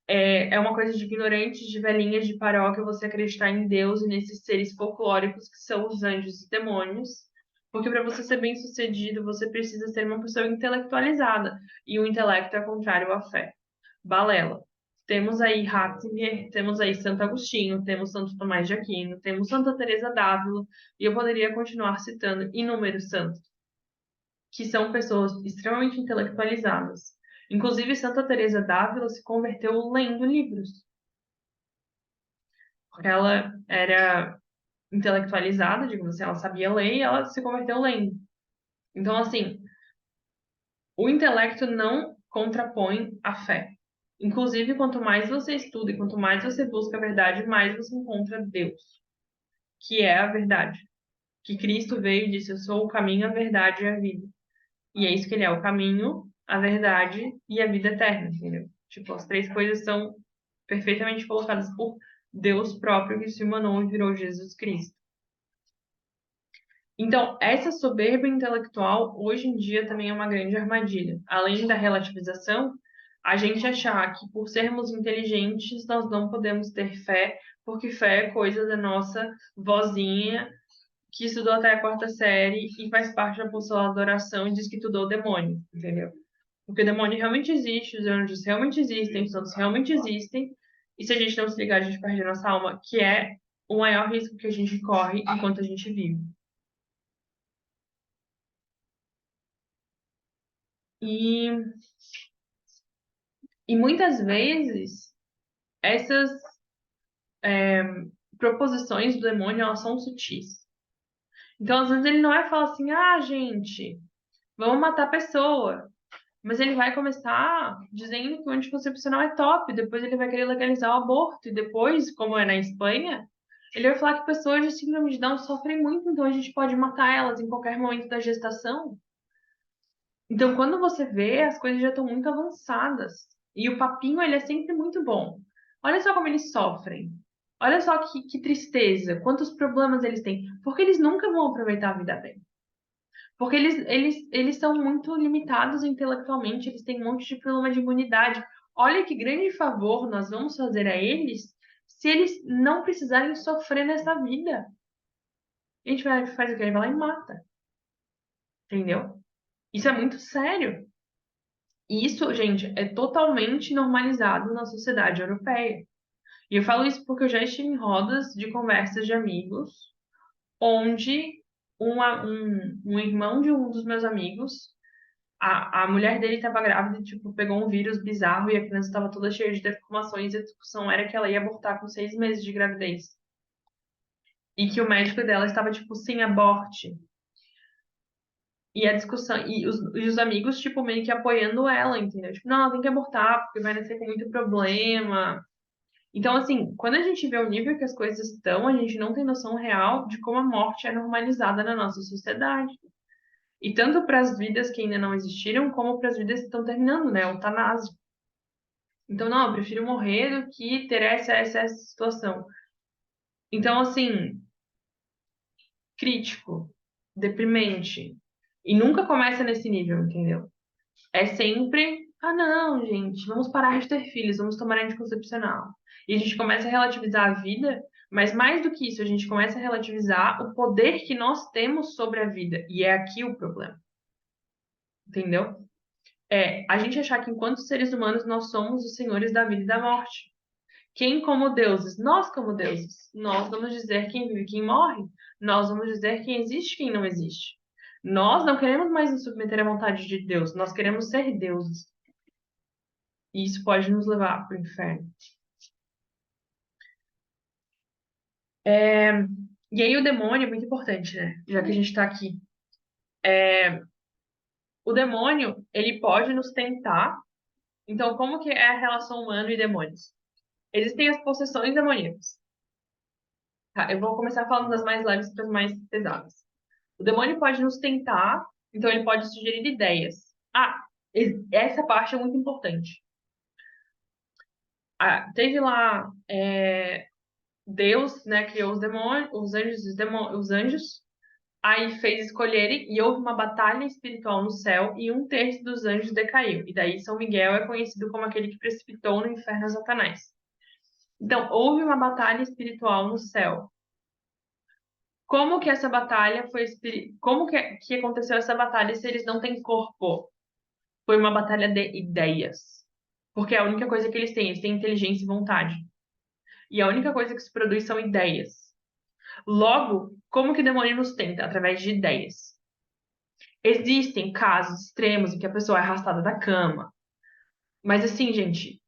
é uma coisa de ignorantes, de velhinhas de paróquia você acreditar em Deus e nesses seres folclóricos que são os anjos e demônios. Porque para você ser bem-sucedido, você precisa ser uma pessoa intelectualizada. E o intelecto é contrário à fé. Balela. Temos aí Ratzinger, temos aí Santo Agostinho, temos Santo Tomás de Aquino, temos Santa Teresa d'Ávila, e eu poderia continuar citando inúmeros santos, que são pessoas extremamente intelectualizadas. Inclusive, Santa Teresa d'Ávila se converteu lendo livros, porque ela era intelectualizada, digamos assim, ela sabia ler e ela se converteu lendo. Então, assim, o intelecto não contrapõe a fé. Inclusive, quanto mais você estuda e quanto mais você busca a verdade, mais você encontra Deus, que é a verdade. Que Cristo veio e disse: Eu sou o caminho, a verdade e a vida. E é isso que ele é: o caminho, a verdade e a vida eterna, entendeu? Tipo, as três coisas são perfeitamente colocadas por Deus próprio que se humanou e virou Jesus Cristo. Então, essa soberba intelectual, hoje em dia, também é uma grande armadilha. Além da relativização, a gente achar que por sermos inteligentes, nós não podemos ter fé, porque fé é coisa da nossa vozinha, que estudou até a quarta série e faz parte da apostolado da oração e diz que estudou o demônio, entendeu? Porque o demônio realmente existe, os anjos realmente existem, os santos realmente existem, e se a gente não se ligar, a gente perde a nossa alma, que é o maior risco que a gente corre enquanto a gente vive. E E muitas vezes essas proposições do demônio elas são sutis. Então, às vezes, ele não vai falar assim, ah, gente, vamos matar a pessoa. Mas ele vai começar dizendo que o anticoncepcional é top, depois ele vai querer legalizar o aborto, e depois, como é na Espanha, ele vai falar que pessoas de síndrome de Down sofrem muito, então a gente pode matar elas em qualquer momento da gestação. Então, quando você vê, as coisas já estão muito avançadas. E o papinho, ele é sempre muito bom. Olha só como eles sofrem. Olha só que tristeza, quantos problemas eles têm. Porque eles nunca vão aproveitar a vida bem. Porque eles são muito limitados intelectualmente, eles têm um monte de problema de imunidade. Olha que grande favor nós vamos fazer a eles se eles não precisarem sofrer nessa vida. A gente vai fazer o quê? Ele vai lá e mata. Entendeu? Isso é muito sério. E isso, gente, é totalmente normalizado na sociedade europeia. E eu falo isso porque eu já estive em rodas de conversas de amigos, onde um irmão de um dos meus amigos, a mulher dele estava grávida e, tipo, pegou um vírus bizarro e a criança estava toda cheia de deformações e a discussão era que ela ia abortar com 6 meses de gravidez. E que o médico dela estava, tipo, sem aborte. E a discussão, e os amigos, tipo, meio que apoiando ela, entendeu? Tipo, não, ela tem que abortar, porque vai nascer com muito problema. Então, assim, quando a gente vê o nível que as coisas estão, a gente não tem noção real de como a morte é normalizada na nossa sociedade. E tanto para as vidas que ainda não existiram, como para as vidas que estão terminando, né? Eutanásia. Então, não, eu prefiro morrer do que ter essa situação. Então, assim, crítico, deprimente. E nunca começa nesse nível, entendeu? É sempre, ah, não, gente, vamos parar de ter filhos, vamos tomar anticoncepcional. E a gente começa a relativizar a vida, mas mais do que isso, a gente começa a relativizar o poder que nós temos sobre a vida. E é aqui o problema, entendeu? É a gente achar que enquanto seres humanos nós somos os senhores da vida e da morte. Quem como deuses? Nós como deuses. Nós vamos dizer quem vive e quem morre. Nós vamos dizer quem existe e quem não existe. Nós não queremos mais nos submeter à vontade de Deus, nós queremos ser deuses. E isso pode nos levar para o inferno. É, E aí o demônio é muito importante, né? Já que a gente está aqui. O demônio, ele pode nos tentar. Então, como que é a relação humano e demônios? Existem as possessões demoníacas. Tá? Eu vou começar falando das mais leves para as mais pesadas. O demônio pode nos tentar, então ele pode sugerir ideias. Ah, essa parte é muito importante. Teve lá Deus, né, criou os demônios, os anjos, os anjos. Aí fez escolherem e houve uma batalha espiritual no céu e um terço dos anjos decaiu. E daí São Miguel é conhecido como aquele que precipitou no inferno Satanás. Então, houve uma batalha espiritual no céu. Como que essa batalha foi como que aconteceu essa batalha se eles não têm corpo? Foi uma batalha de ideias. Porque é a única coisa que eles têm inteligência e vontade. E a única coisa que se produz são ideias. Logo, como que o demônio nos tenta? Através de ideias. Existem casos extremos em que a pessoa é arrastada da cama. Mas assim, gente,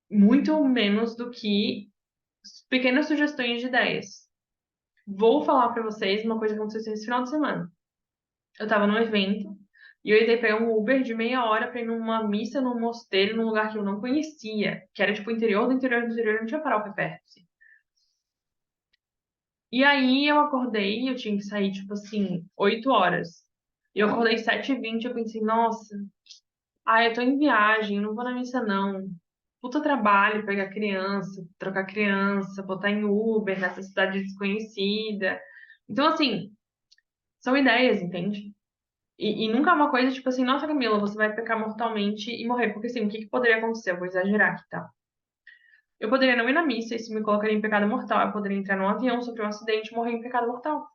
muito menos do que pequenas sugestões de ideias. Vou falar pra vocês uma coisa que aconteceu esse final de semana. Eu tava num evento e eu ia pegar um Uber de meia hora pra ir numa missa, num mosteiro, num lugar que eu não conhecia, que era tipo o interior do interior do interior, não tinha paróquia perto, assim. E aí eu acordei, eu tinha que sair, tipo assim, 8 horas. E eu acordei 7h20, eu pensei, nossa, eu tô em viagem, eu não vou na missa, não. Puta trabalho pegar criança, trocar criança, botar em Uber nessa cidade desconhecida. Então, assim, são ideias, entende? E nunca é uma coisa tipo assim, nossa, Camila, você vai pecar mortalmente e morrer. Porque assim, o que que poderia acontecer? Eu vou exagerar aqui, tá? Eu poderia não ir na missa, isso me colocaria em pecado mortal. Eu poderia entrar num avião, sofrer um acidente e morrer em pecado mortal.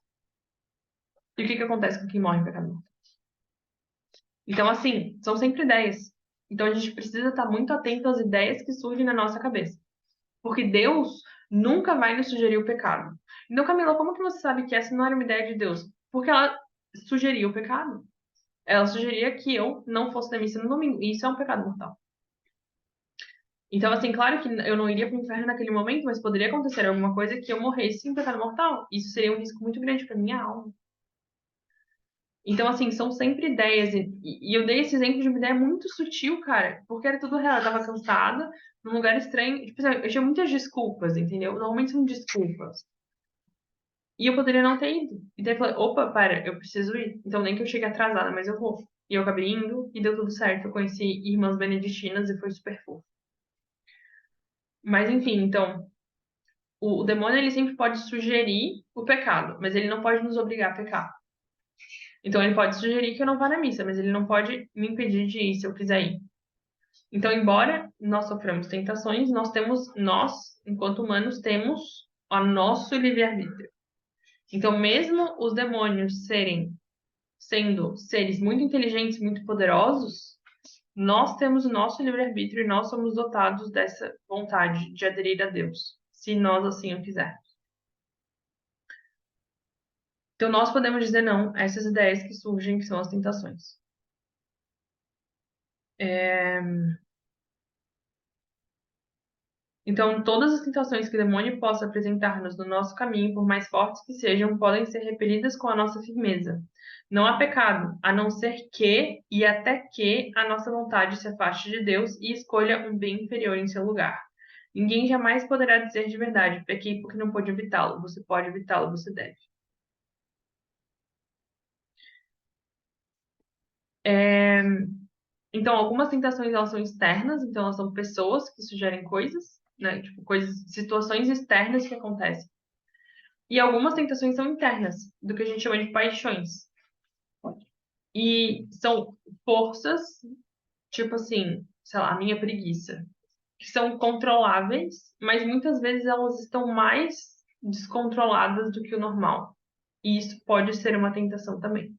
E o que que acontece com quem morre em pecado mortal? Então, assim, são sempre ideias. Então a gente precisa estar muito atento às ideias que surgem na nossa cabeça. Porque Deus nunca vai nos sugerir o pecado. Então, Camila, como que você sabe que essa não era uma ideia de Deus? Porque ela sugeria o pecado. Ela sugeria que eu não fosse na missa no domingo. E isso é um pecado mortal. Então, assim, claro que eu não iria para o inferno naquele momento, mas poderia acontecer alguma coisa que eu morresse em pecado mortal. Isso seria um risco muito grande para minha alma. Então, assim, são sempre ideias. E eu dei esse exemplo de uma ideia muito sutil, cara, porque era tudo real. Eu tava cansada, num lugar estranho. Tipo, assim, eu tinha muitas desculpas, entendeu? Normalmente são desculpas. E eu poderia não ter ido. E daí eu falei, opa, para, eu preciso ir. Então, nem que eu chegue atrasada, mas eu vou. E eu acabei indo e deu tudo certo. Eu conheci irmãs beneditinas e foi super fofo. Mas, enfim, então, o demônio ele sempre pode sugerir o pecado, mas ele não pode nos obrigar a pecar. Então ele pode sugerir que eu não vá na missa, mas ele não pode me impedir de ir se eu quiser ir. Então, embora nós soframos tentações, nós, enquanto humanos, temos o nosso livre-arbítrio. Então, mesmo os demônios sendo seres muito inteligentes, muito poderosos, nós temos o nosso livre-arbítrio e nós somos dotados dessa vontade de aderir a Deus, se nós assim o quisermos. Então, nós podemos dizer não a essas ideias que surgem, que são as tentações. É, Então, todas as tentações que o demônio possa apresentar-nos no nosso caminho, por mais fortes que sejam, podem ser repelidas com a nossa firmeza. Não há pecado, a não ser que e até que a nossa vontade se afaste de Deus e escolha um bem inferior em seu lugar. Ninguém jamais poderá dizer de verdade, pequei porque não pôde evitá-lo. Você pode evitá-lo, você deve. É, Então, algumas tentações elas são externas, então elas são pessoas que sugerem coisas, né? Tipo, coisas, situações externas que acontecem. E algumas tentações são internas, do que a gente chama de paixões. E são forças, tipo assim, sei lá, a minha preguiça, que são controláveis, mas muitas vezes elas estão mais descontroladas do que o normal. E isso pode ser uma tentação também.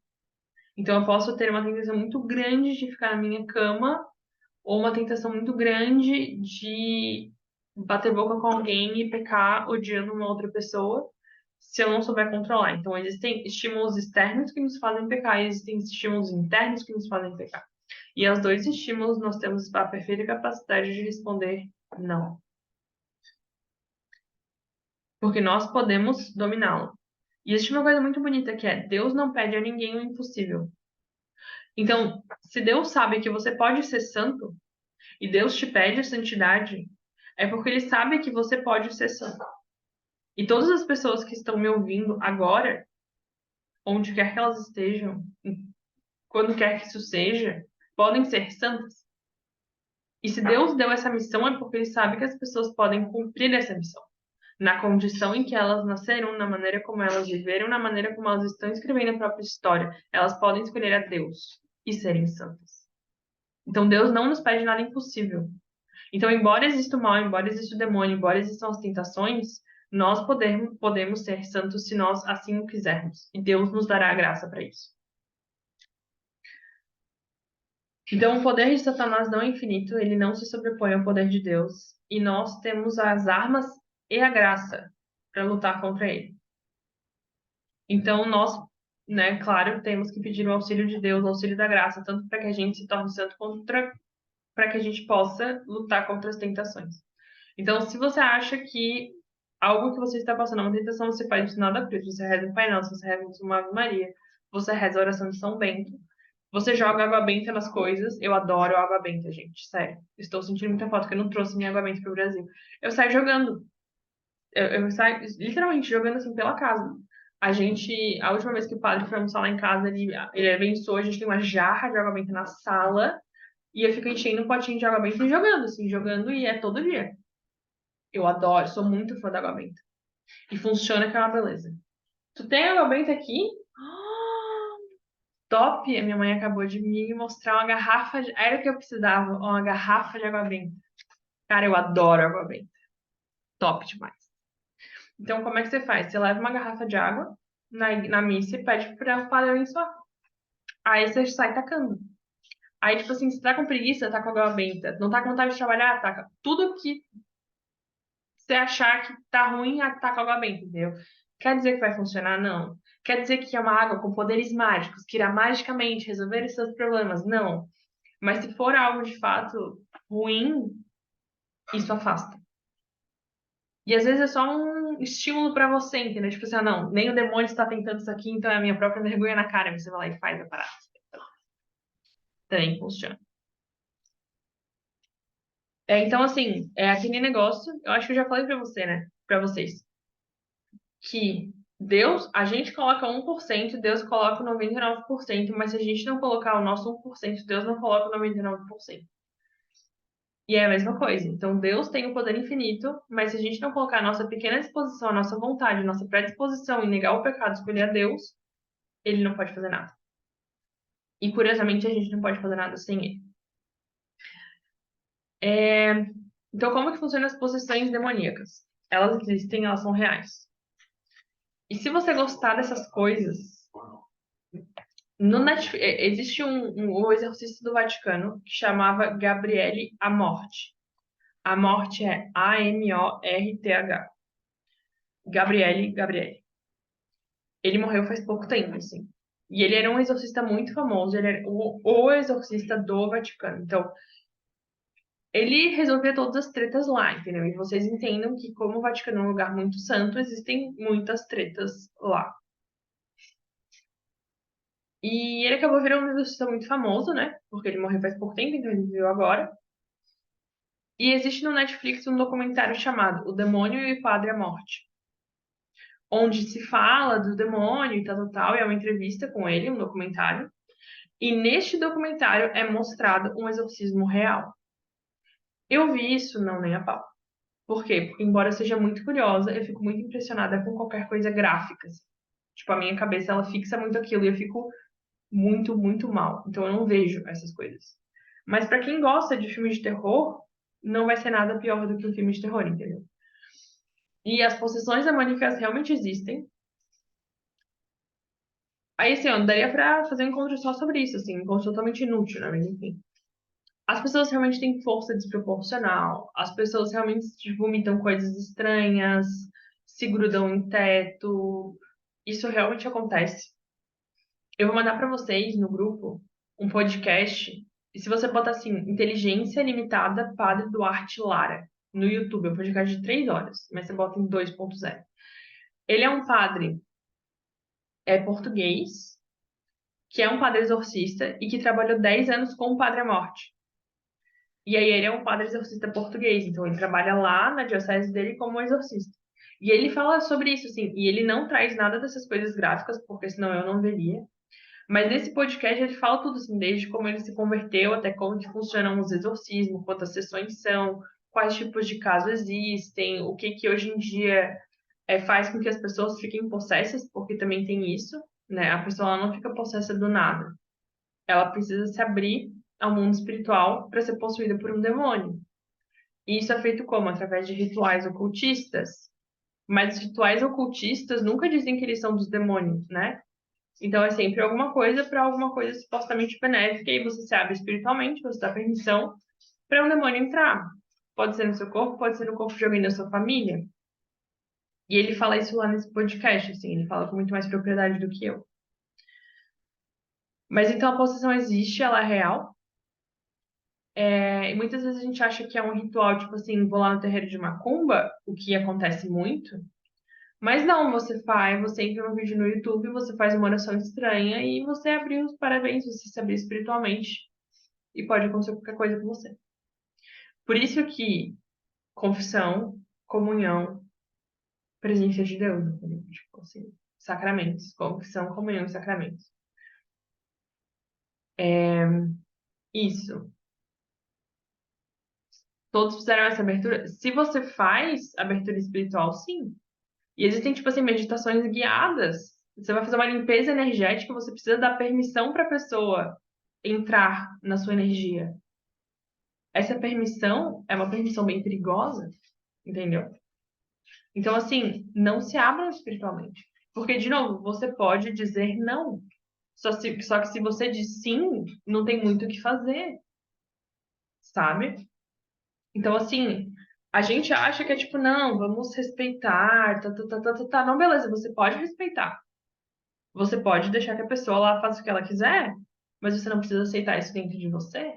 Então eu posso ter uma tentação muito grande de ficar na minha cama ou uma tentação muito grande de bater boca com alguém e pecar odiando uma outra pessoa, se eu não souber controlar. Então, existem estímulos externos que nos fazem pecar, e existem estímulos internos que nos fazem pecar. E aos dois estímulos nós temos a perfeita capacidade de responder não, porque nós podemos dominá-lo. E existe uma coisa muito bonita que é: Deus não pede a ninguém o impossível. Então, se Deus sabe que você pode ser santo, e Deus te pede a santidade, é porque Ele sabe que você pode ser santo. E todas as pessoas que estão me ouvindo agora, onde quer que elas estejam, quando quer que isso seja, podem ser santas. E se Deus deu essa missão, é porque Ele sabe que as pessoas podem cumprir essa missão. Na condição em que elas nasceram, na maneira como elas viveram, na maneira como elas estão escrevendo a própria história, elas podem escolher a Deus e serem santas. Então Deus não nos pede nada impossível. Então, embora exista o mal, embora exista o demônio, embora existam as tentações, nós podemos ser santos se nós assim o quisermos. E Deus nos dará a graça para isso. Então, o poder de Satanás não é infinito, ele não se sobrepõe ao poder de Deus. E nós temos as armas e a graça para lutar contra ele. Então, nós, né, claro, temos que pedir o auxílio de Deus, o auxílio da graça, tanto para que a gente se torne santo, quanto para que a gente possa lutar contra as tentações. Então, se você acha que algo que você está passando é uma tentação, você faz isso nada cruz. Você reza o Pai Nosso, você reza uma Ave Maria, você reza a oração de São Bento, você joga água benta nas coisas. Eu adoro água benta, gente, sério. Estou sentindo muita falta que eu não trouxe minha água benta pro Brasil. Eu saio jogando. Eu saio literalmente jogando assim pela casa. A última vez que o padre foi almoçar lá em casa, ele abençoou, a gente tem uma jarra de água benta na sala, e eu fico enchendo um potinho de água benta e jogando, assim, jogando, e é todo dia. Eu adoro, sou muito fã da água benta. E funciona que é uma beleza. Tu tem água benta aqui? Ah, top! A minha mãe acabou de me mostrar uma garrafa de... Era o que eu precisava, uma garrafa de água benta. Cara, eu adoro água benta. Top demais. Então, como é que você faz? Você leva uma garrafa de água na missa e pede para o padre abençoar. Aí você sai tacando. Aí, tipo assim, se tá com preguiça, tá com água benta. Não tá com vontade de trabalhar, taca. Tudo que você achar que tá ruim, tá com água benta, entendeu? Quer dizer que vai funcionar? Não. Quer dizer que é uma água com poderes mágicos, que irá magicamente resolver os seus problemas? Não. Mas se for algo de fato ruim, isso afasta. E às vezes é só um estímulo pra você, entendeu? Tipo assim, ah, não, nem o demônio está tentando isso aqui, então é a minha própria vergonha na cara. Você vai lá e faz a parada. Também funciona. Então, assim, é aquele negócio, eu acho que eu já falei pra você, né? Pra vocês, que Deus, a gente coloca 1%, Deus coloca 99%, mas se a gente não colocar o nosso 1%, Deus não coloca 99%. E é a mesma coisa. Então, Deus tem o poder infinito, mas se a gente não colocar a nossa pequena disposição, a nossa vontade, a nossa predisposição em negar o pecado, escolher a Deus, ele não pode fazer nada. E, curiosamente, a gente não pode fazer nada sem ele. É, Então, como que funcionam as possessões demoníacas? Elas existem, elas são reais. E se você gostar dessas coisas, no Netflix, existe o exorcista do Vaticano que chamava Gabriele a Morte. A Morte é Amorth. Gabriele. Ele morreu faz pouco tempo, assim. E ele era um exorcista muito famoso, ele era o exorcista do Vaticano. Então, ele resolvia todas as tretas lá, entendeu? E vocês entendam que, como o Vaticano é um lugar muito santo, existem muitas tretas lá. E ele acabou virando um exorcista muito famoso, né? Porque ele morreu faz pouco tempo, então ele viveu agora. E existe no Netflix um documentário chamado O Demônio e o Padre à Morte, onde se fala do demônio e tal, e é uma entrevista com ele, um documentário. E neste documentário é mostrado um exorcismo real. Eu vi isso, não, nem a pau. Por quê? Porque, embora eu seja muito curiosa, eu fico muito impressionada com qualquer coisa gráfica, assim. Tipo, a minha cabeça, ela fixa muito aquilo e eu fico muito, muito mal. Então, eu não vejo essas coisas. Mas pra quem gosta de filmes de terror, não vai ser nada pior do que um filme de terror, entendeu? E as possessões demoníacas realmente existem. Aí, assim, ó, daria pra fazer um encontro só sobre isso, assim, um encontro totalmente inútil, né? Mas, enfim. As pessoas realmente têm força desproporcional. As pessoas realmente tipo, vomitam coisas estranhas, se grudam em teto. Isso realmente acontece. Eu vou mandar pra vocês no grupo um podcast. E se você botar assim, Inteligência Limitada Padre Duarte Lara, no YouTube, é um podcast de 3 horas, mas você bota em 2.0. Ele é um padre português, que é um padre exorcista e que trabalhou 10 anos com o Padre à Morte. E aí ele é um padre exorcista português, então ele trabalha lá na diocese dele como exorcista. E ele fala sobre isso, assim, e ele não traz nada dessas coisas gráficas, porque senão eu não veria. Mas nesse podcast ele fala tudo, assim, desde como ele se converteu até como que funcionam os exorcismos, quantas sessões são, quais tipos de casos existem, o que que hoje em dia faz com que as pessoas fiquem possessas, porque também tem isso, né? A pessoa ela não fica possessa do nada. Ela precisa se abrir ao mundo espiritual para ser possuída por um demônio. E isso é feito como? Através de rituais ocultistas. Mas os rituais ocultistas nunca dizem que eles são dos demônios, né? Então é sempre alguma coisa para alguma coisa supostamente benéfica, e você se abre espiritualmente, você dá permissão para um demônio entrar. Pode ser no seu corpo, pode ser no corpo de alguém da sua família. E ele fala isso lá nesse podcast, assim, ele fala com muito mais propriedade do que eu. Mas então a possessão existe, ela é real. E muitas vezes a gente acha que é um ritual, tipo assim, vou lá no terreiro de macumba, o que acontece muito. Mas não, você faz, você entra no vídeo no YouTube, você faz uma oração estranha e você abriu os parabéns, você se abriu espiritualmente e pode acontecer qualquer coisa com você. Por isso que confissão, comunhão, presença de Deus, entendeu? Tipo assim, sacramentos, confissão, comunhão e sacramentos. Isso. Todos fizeram essa abertura. Se você faz abertura espiritual, sim. E existem, tipo assim, meditações guiadas. Você vai fazer uma limpeza energética, você precisa dar permissão para a pessoa entrar na sua energia. Essa permissão é uma permissão bem perigosa, entendeu? Então, assim, não se abram espiritualmente. Porque, de novo, você pode dizer não. Só que se você diz sim, não tem muito o que fazer, sabe? Então, assim, a gente acha que é tipo, não, vamos respeitar, tá. Não, beleza, você pode respeitar. Você pode deixar que a pessoa lá faça o que ela quiser, mas você não precisa aceitar isso dentro de você.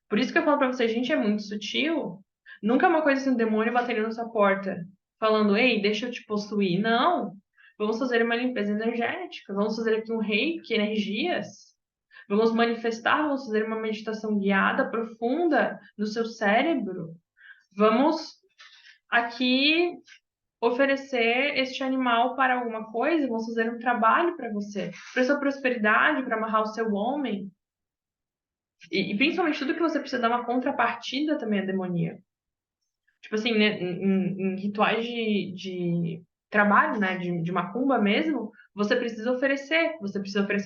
Por isso que eu falo pra você, gente, é muito sutil. Nunca é uma coisa assim, um demônio batendo na sua porta, falando, ei, deixa eu te possuir. Não. Vamos fazer uma limpeza energética. Vamos fazer aqui um reiki, energias. Vamos manifestar, vamos fazer uma meditação guiada, profunda no seu cérebro. Vamos aqui oferecer este animal para alguma coisa, vamos fazer um trabalho para você, para sua prosperidade, para amarrar o seu homem. E principalmente tudo que você precisa dar uma contrapartida também à demonia. Tipo assim, né, em rituais de trabalho, né, de macumba mesmo, você precisa oferecer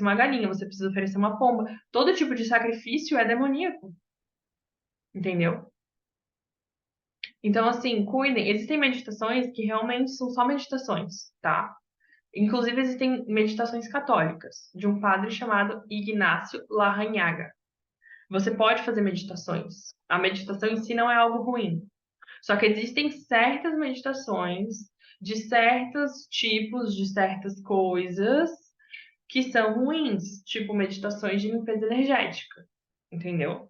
uma galinha, você precisa oferecer uma pomba. Todo tipo de sacrifício é demoníaco, entendeu? Então, assim, cuidem. Existem meditações que realmente são só meditações, tá? Inclusive, existem meditações católicas, de um padre chamado Ignácio Larrañaga. Você pode fazer meditações. A meditação em si não é algo ruim. Só que existem certas meditações de certos tipos, de certas coisas que são ruins, tipo meditações de limpeza energética, entendeu?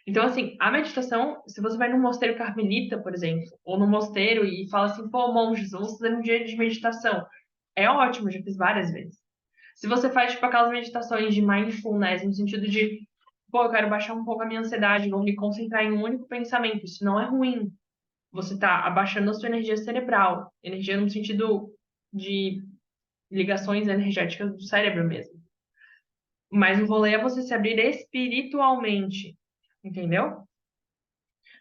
Então, assim, a meditação, se você vai num mosteiro carmelita, por exemplo, ou num mosteiro e fala assim, pô, monges, vamos fazer um dia de meditação. É ótimo, já fiz várias vezes. Se você faz, tipo, aquelas meditações de mindfulness, no sentido de, pô, eu quero baixar um pouco a minha ansiedade, vou me concentrar em um único pensamento, isso não é ruim. Você tá abaixando a sua energia cerebral, energia no sentido de ligações energéticas do cérebro mesmo. Mas o rolê é você se abrir espiritualmente, entendeu?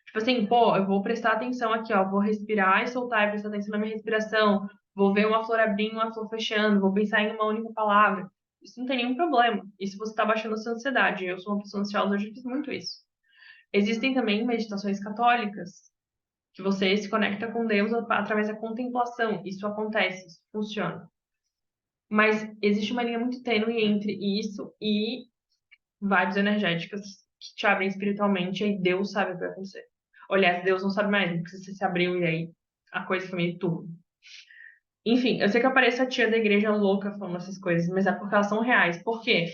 Tipo assim, pô, eu vou prestar atenção aqui, ó, vou respirar e soltar e prestar atenção na minha respiração, vou ver uma flor abrindo, uma flor fechando, vou pensar em uma única palavra. Isso não tem nenhum problema. Isso você está baixando a sua ansiedade. Eu sou uma pessoa ansiosa, eu já fiz muito isso. Existem também meditações católicas, que você se conecta com Deus através da contemplação. Isso acontece, isso funciona. Mas existe uma linha muito tênue entre isso e vibes energéticas que te abrem espiritualmente, e aí Deus sabe o que vai acontecer. Aliás, Deus não sabe mais, porque você se abriu e aí a coisa foi meio tudo. Enfim, eu sei que eu pareço a tia da igreja louca falando essas coisas, mas é porque elas são reais. Por quê?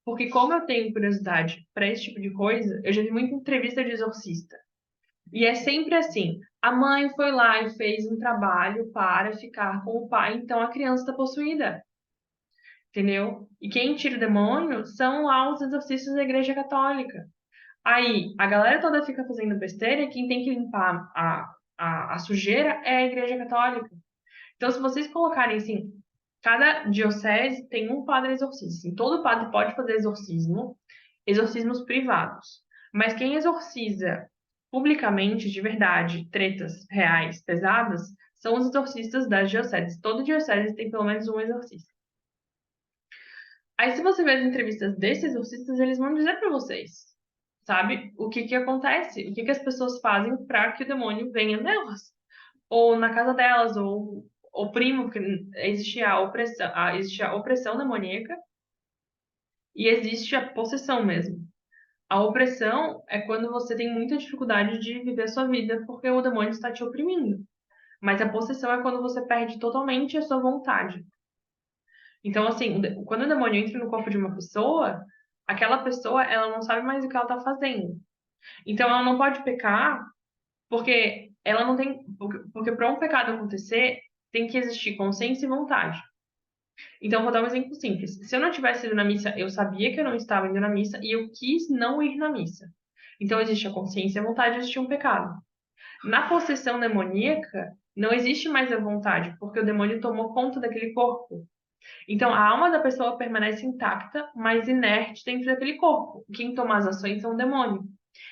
Porque como eu tenho curiosidade para esse tipo de coisa, eu já vi muita entrevista de exorcista. E é sempre assim, a mãe foi lá e fez um trabalho para ficar com o pai, então a criança está possuída. Entendeu? E quem tira o demônio são lá os exorcistas da Igreja Católica. Aí, a galera toda fica fazendo besteira e quem tem que limpar a sujeira é a Igreja Católica. Então, se vocês colocarem assim, cada diocese tem um padre exorcista. Assim, todo padre pode fazer exorcismo, exorcismos privados. Mas quem exorciza publicamente, de verdade, tretas reais, pesadas, são os exorcistas das dioceses. Todo diocese tem pelo menos um exorcista. Aí, se você ver as entrevistas desses exorcistas, eles vão dizer para vocês, sabe, o que que acontece, o que que as pessoas fazem para que o demônio venha nelas, ou na casa delas, ou oprimo, porque existe a opressão demoníaca e existe a possessão mesmo. A opressão é quando você tem muita dificuldade de viver a sua vida porque o demônio está te oprimindo. Mas a possessão é quando você perde totalmente a sua vontade. Então, assim, quando o demônio entra no corpo de uma pessoa, aquela pessoa, ela não sabe mais o que ela está fazendo. Então, ela não pode pecar porque ela não tem. Porque para um pecado acontecer, tem que existir consciência e vontade. Então, vou dar um exemplo simples. Se eu não tivesse ido na missa, eu sabia que eu não estava indo na missa e eu quis não ir na missa. Então, existe a consciência e a vontade de existir um pecado. Na possessão demoníaca, não existe mais a vontade, porque o demônio tomou conta daquele corpo. Então, a alma da pessoa permanece intacta, mas inerte dentro daquele corpo. Quem toma as ações são o demônio.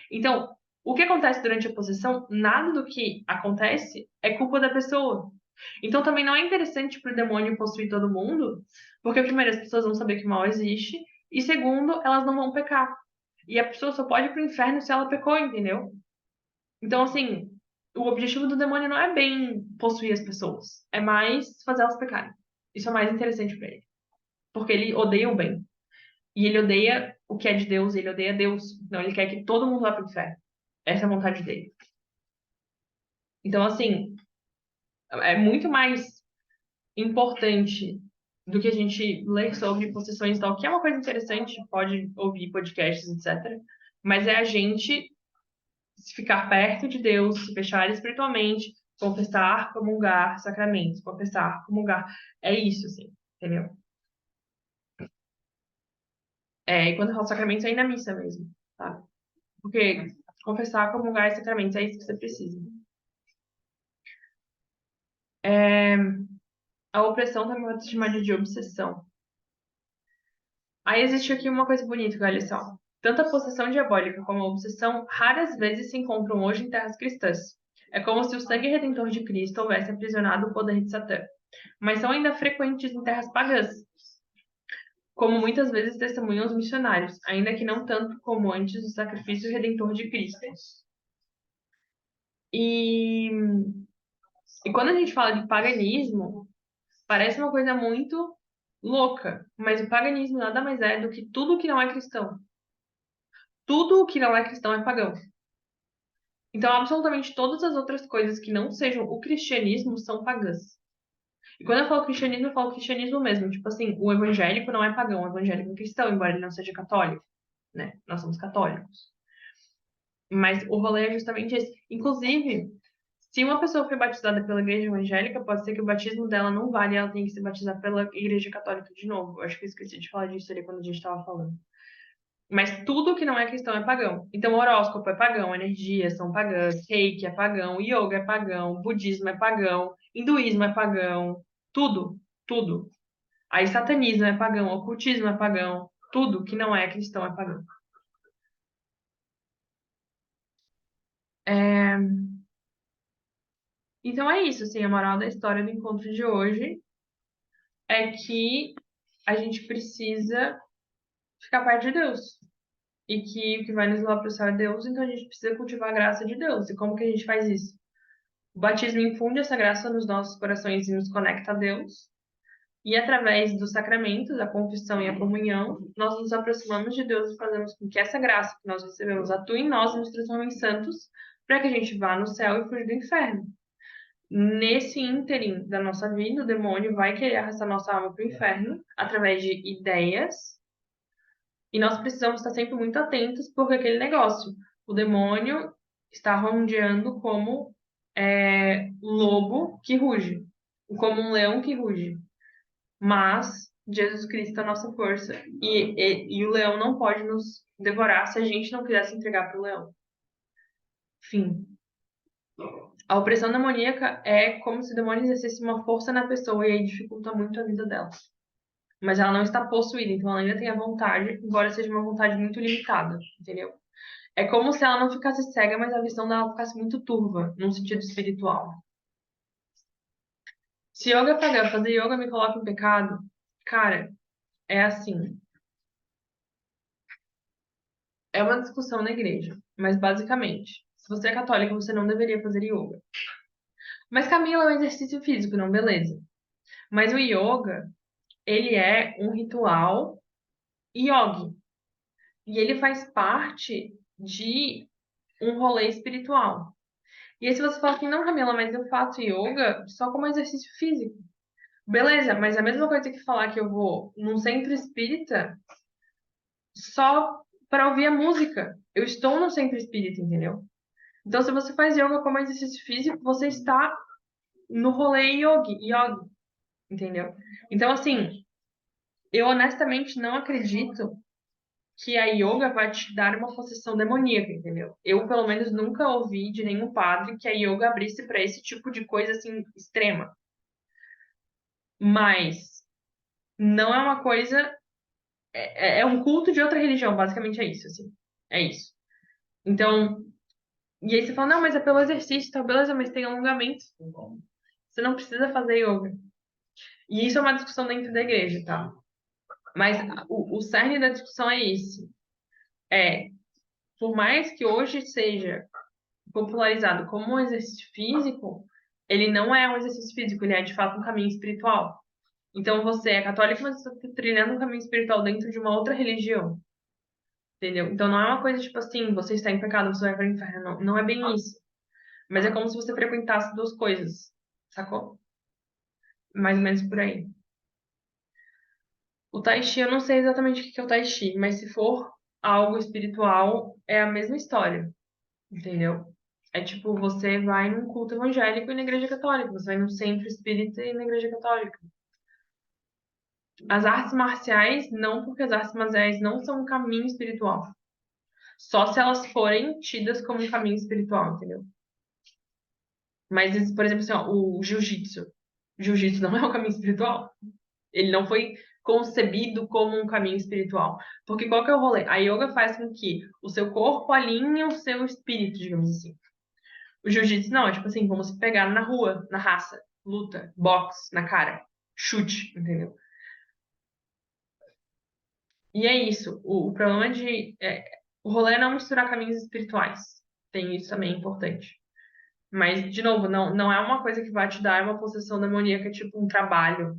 Então, o que acontece durante a possessão, nada do que acontece é culpa da pessoa. Então, também não é interessante para o demônio possuir todo mundo, porque, primeiro, as pessoas vão saber que o mal existe, e, segundo, elas não vão pecar. E a pessoa só pode ir para o inferno se ela pecou, entendeu? Então, assim, o objetivo do demônio não é bem possuir as pessoas, é mais fazer elas pecarem. Isso é mais interessante para ele. Porque ele odeia o bem. E ele odeia o que é de Deus, ele odeia Deus. Então, ele quer que todo mundo vá para o inferno. Essa é a vontade dele. Então, assim, é muito mais importante do que a gente ler sobre possessões e tal, que é uma coisa interessante, pode ouvir podcasts, etc. Mas é a gente se ficar perto de Deus, se fechar espiritualmente, confessar, comungar, sacramentos, confessar, comungar. É isso, assim, entendeu? É, e quando eu falo sacramentos, é ir na missa mesmo, tá? Porque confessar, comungar e sacramentos é isso que você precisa. A opressão também pode ser chamada de obsessão. Aí existe aqui uma coisa bonita, olha só. Tanto a possessão diabólica como a obsessão raras vezes se encontram hoje em terras cristãs. É como se o sangue redentor de Cristo houvesse aprisionado o poder de Satã. Mas são ainda frequentes em terras pagãs, como muitas vezes testemunham os missionários, ainda que não tanto como antes do sacrifício redentor de Cristo. E, e quando a gente fala de paganismo, parece uma coisa muito louca, mas o paganismo nada mais é do que tudo que não é cristão. Tudo o que não é cristão é pagão. Então, absolutamente todas as outras coisas que não sejam o cristianismo são pagãs. E quando eu falo cristianismo mesmo. Tipo assim, o evangélico não é pagão, o evangélico é cristão, embora ele não seja católico, né? Nós somos católicos. Mas o rolê é justamente esse. Inclusive, se uma pessoa foi batizada pela igreja evangélica, pode ser que o batismo dela não vale, ela tem que se batizar pela igreja católica de novo. Eu acho que eu esqueci de falar disso ali quando a gente estava falando. Mas tudo que não é cristão é pagão. Então, horóscopo é pagão, energias são pagãs, reiki é pagão, yoga é pagão, budismo é pagão, hinduísmo é pagão, tudo, tudo. Aí satanismo é pagão, ocultismo é pagão, tudo que não é cristão é pagão. É, então é isso, assim, a moral da história do encontro de hoje é que a gente precisa ficar perto de Deus. E que o que vai nos levar para o céu é Deus, então a gente precisa cultivar a graça de Deus. E como que a gente faz isso? O batismo infunde essa graça nos nossos corações e nos conecta a Deus. E através dos sacramentos, a confissão e a comunhão, nós nos aproximamos de Deus e fazemos com que essa graça que nós recebemos atue em nós e nos transforme em santos, para que a gente vá no céu e fuja do inferno. Nesse ínterim da nossa vida, o demônio vai querer arrastar nossa alma para o inferno através de ideias, e nós precisamos estar sempre muito atentos, porque aquele negócio, o demônio está rondeando como um lobo que ruge, como um leão que ruge. Mas Jesus Cristo é a nossa força, e o leão não pode nos devorar se a gente não quiser se entregar para o leão. Fim. A opressão demoníaca é como se o demônio exercesse uma força na pessoa e aí dificulta muito a vida dela. Mas ela não está possuída, então ela ainda tem a vontade, embora seja uma vontade muito limitada, entendeu? É como se ela não ficasse cega, mas a visão dela ficasse muito turva, num sentido espiritual. Se yoga é pagã, fazer yoga me coloca em pecado, cara, é assim. É uma discussão na igreja, mas basicamente, se você é católico, você não deveria fazer yoga. Mas Camila é um exercício físico, não, beleza. Mas o yoga, ele é um ritual yogi. E ele faz parte de um rolê espiritual. E aí se você fala assim, não, Camila, mas eu faço yoga só como exercício físico. Beleza, mas é a mesma coisa que falar que eu vou num centro espírita só para ouvir a música. Eu estou no centro espírita, entendeu? Então, se você faz yoga como exercício físico, você está no rolê yogi, entendeu? Então, assim, eu honestamente não acredito que a yoga vai te dar uma possessão demoníaca, entendeu? Eu, pelo menos, nunca ouvi de nenhum padre que a yoga abrisse para esse tipo de coisa, assim, extrema. Mas não é uma coisa. É um culto de outra religião, basicamente é isso, assim. É isso. Então, e aí você fala, não, mas é pelo exercício, tá? Beleza, mas tem alongamento. Você não precisa fazer yoga. E isso é uma discussão dentro da igreja, tá? Mas o cerne da discussão é esse. É, por mais que hoje seja popularizado como um exercício físico, ele não é um exercício físico, ele é de fato um caminho espiritual. Então você é católico, mas você está trilhando um caminho espiritual dentro de uma outra religião, entendeu? Então não é uma coisa tipo assim, você está em pecado, você vai para o inferno. Não, não é bem isso. Mas é como se você frequentasse duas coisas, sacou? Mais ou menos por aí. O Tai Chi, eu não sei exatamente o que é o Tai Chi, mas se for algo espiritual, é a mesma história, entendeu? É tipo, você vai num culto evangélico e na igreja católica, você vai num centro espírita e na igreja católica. As artes marciais, não, porque as artes marciais não são um caminho espiritual. Só se elas forem tidas como um caminho espiritual, entendeu? Mas, por exemplo, assim, ó, o jiu-jitsu. Jiu-jitsu não é um caminho espiritual. Ele não foi concebido como um caminho espiritual. Porque qual que é o rolê? A yoga faz com que o seu corpo alinhe o seu espírito, digamos assim. O jiu-jitsu não, é tipo assim, vamos pegar na rua, na raça, luta, boxe, na cara, chute, entendeu? E é isso. O problema de. O rolê é não misturar caminhos espirituais. Tem isso também importante. Mas, de novo, não é uma coisa que vai te dar uma possessão demoníaca, tipo um trabalho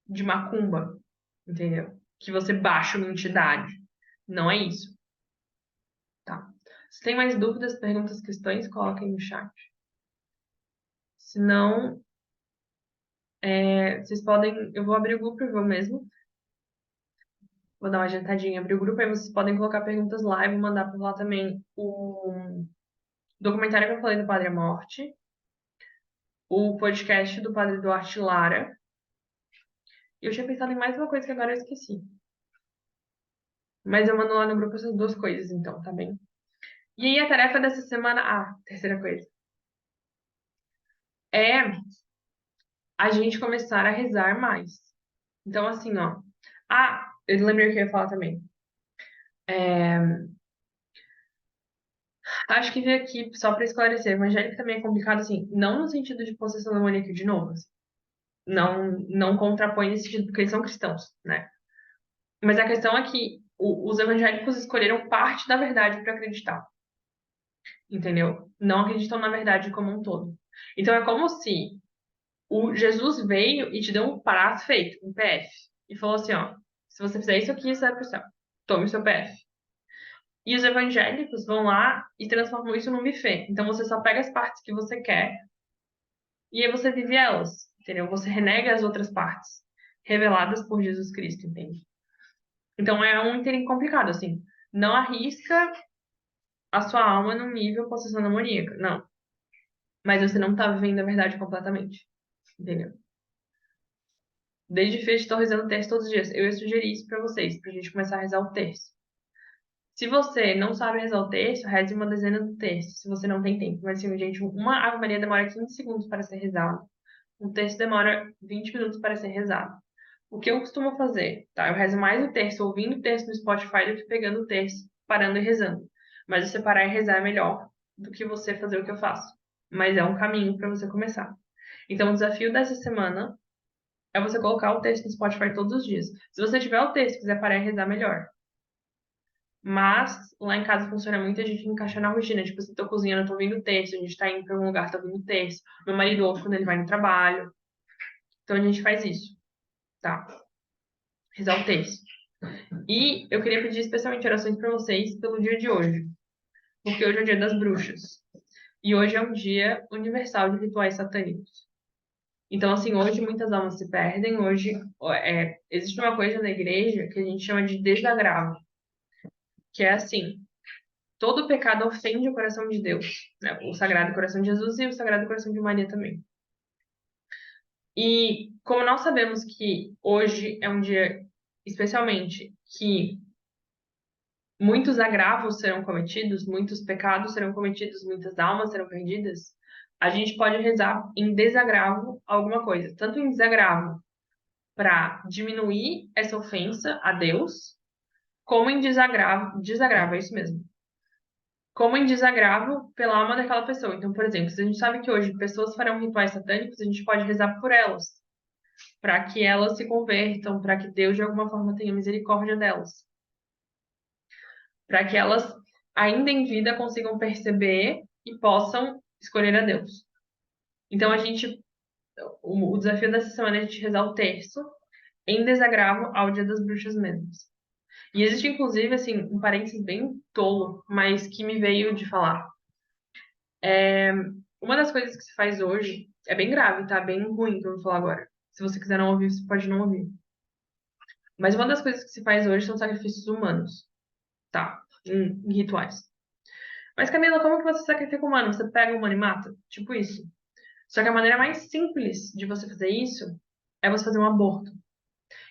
de macumba, entendeu? Que você baixa uma entidade. Não é isso, tá? Se tem mais dúvidas, perguntas, questões, coloquem no chat. Se não, vocês podem. Eu vou abrir o grupo eu mesmo. Vou dar uma adiantadinha, abrir o grupo, aí vocês podem colocar perguntas lá e vou mandar por lá também o documentário que eu falei do Padre à Morte, o podcast do Padre Duarte Lara. E eu tinha pensado em mais uma coisa que agora eu esqueci. Mas eu mando lá no grupo essas duas coisas, então, tá bem? E aí a tarefa dessa semana. Ah, terceira coisa. É a gente começar a rezar mais. Então, assim, ó. Ah, eu lembrei o que eu ia falar também. É, acho que vir aqui, só para esclarecer, evangélico também é complicado, assim, não no sentido de possessão demoníaca de novo. Assim. Não contrapõe nesse sentido, porque eles são cristãos, né? Mas a questão é que os evangélicos escolheram parte da verdade para acreditar, entendeu? Não acreditam na verdade como um todo. Então é como se o Jesus veio e te deu um prazo feito, um PF, e falou assim, ó, se você fizer isso aqui, você vai pro céu. Tome o seu PF. E os evangélicos vão lá e transformam isso num buffet. Então você só pega as partes que você quer e aí você vive elas, entendeu? Você renega as outras partes reveladas por Jesus Cristo, entende? Então é um ínterim complicado, assim. Não arrisca a sua alma num nível possessão demoníaca, não. Mas você não tá vivendo a verdade completamente, entendeu? Desde fecho, estou rezando o terço todos os dias. Eu ia sugerir isso pra vocês, pra gente começar a rezar o terço. Se você não sabe rezar o terço, reze uma dezena do terço, se você não tem tempo. Mas, assim, gente, uma Ave Maria demora 15 segundos para ser rezado. Um terço demora 20 minutos para ser rezado. O que eu costumo fazer, tá? Eu rezo mais o terço ouvindo o terço no Spotify do que pegando o terço, parando e rezando. Mas você parar e rezar é melhor do que você fazer o que eu faço. Mas é um caminho para você começar. Então, o desafio dessa semana é você colocar o texto no Spotify todos os dias. Se você tiver o texto e quiser parar e rezar, melhor. Mas lá em casa funciona muito a gente encaixar na rotina. Tipo, se eu tô cozinhando, eu tô ouvindo texto, a gente tá indo pra um lugar, tá ouvindo texto. Meu marido ouve quando ele vai no trabalho. Então a gente faz isso, tá? Rezar o texto. E eu queria pedir especialmente orações pra vocês pelo dia de hoje. Porque hoje é o dia das bruxas. E hoje é um dia universal de rituais satânicos. Então, assim, hoje muitas almas se perdem. Hoje existe uma coisa na igreja que a gente chama de desagravo. Que é assim, todo pecado ofende o coração de Deus, né? O Sagrado Coração de Jesus e o Sagrado Coração de Maria também. E como nós sabemos que hoje é um dia, especialmente, que muitos agravos serão cometidos, muitos pecados serão cometidos, muitas almas serão perdidas, a gente pode rezar em desagravo a alguma coisa. Tanto em desagravo para diminuir essa ofensa a Deus, como em desagravo, é isso mesmo. Como em desagravo pela alma daquela pessoa. Então, por exemplo, se a gente sabe que hoje pessoas farão rituais satânicos, a gente pode rezar por elas, para que elas se convertam, para que Deus de alguma forma tenha misericórdia delas, para que elas ainda em vida consigam perceber e possam escolher a Deus. Então, o desafio dessa semana é a gente rezar o terço em desagravo ao Dia das Bruxas mesmas. E existe, inclusive, assim, um parênteses bem tolo, mas que me veio de falar. Uma das coisas que se faz hoje é bem grave, tá? Bem ruim que eu vou falar agora. Se você quiser não ouvir, você pode não ouvir. Mas uma das coisas que se faz hoje são sacrifícios humanos, tá? Em rituais. Mas, Camila, como que você sacrifica um humano? Você pega um humano e mata? Tipo isso. Só que a maneira mais simples de você fazer isso é você fazer um aborto.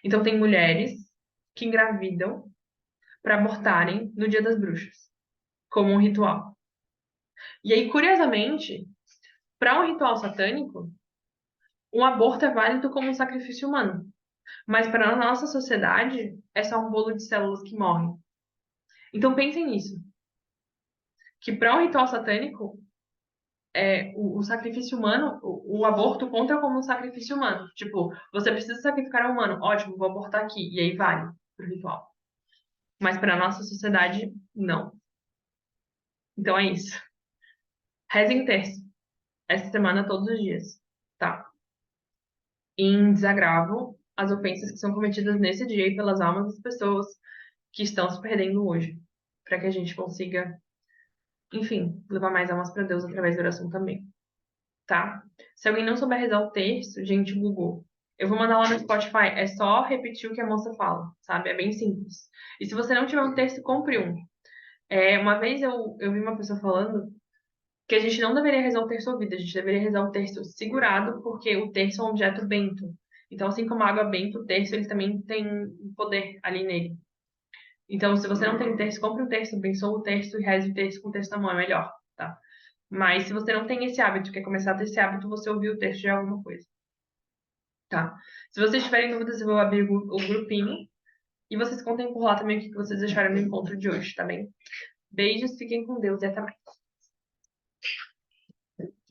Então, tem mulheres que engravidam para abortarem no Dia das Bruxas, como um ritual. E aí, curiosamente, para um ritual satânico, um aborto é válido como um sacrifício humano. Mas para a nossa sociedade, é só um bolo de células que morre. Então pensem nisso. Que para um ritual satânico, o sacrifício humano, o aborto conta como um sacrifício humano. Tipo, você precisa sacrificar um humano. Ótimo, vou abortar aqui. E aí vale pro ritual. Mas para a nossa sociedade, não. Então é isso. Reza em terço. Essa semana, todos os dias. Tá? Em desagravo, as ofensas que são cometidas nesse dia e pelas almas das pessoas que estão se perdendo hoje. Para que a gente consiga, enfim, levar mais almas para Deus através da oração também, tá? Se alguém não souber rezar o texto, gente, Google. Eu vou mandar lá no Spotify, é só repetir o que a moça fala, sabe? É bem simples. E se você não tiver um texto, compre um. Uma vez eu vi uma pessoa falando que a gente não deveria rezar o terço ouvido, a gente deveria rezar o terço segurado, porque o terço é um objeto bento. Então, assim como a água benta, o terço ele também tem um poder ali nele. Então, se você não tem terço, compre um terço, abençoa o terço e reze o terço com o terço na mão, é melhor, tá? Mas se você não tem esse hábito, quer começar a ter esse hábito, você ouvir o terço de alguma coisa, tá? Se vocês tiverem dúvidas, eu vou abrir o grupinho e vocês contem por lá também o que vocês acharam do encontro de hoje, tá bem? Beijos, fiquem com Deus e até mais.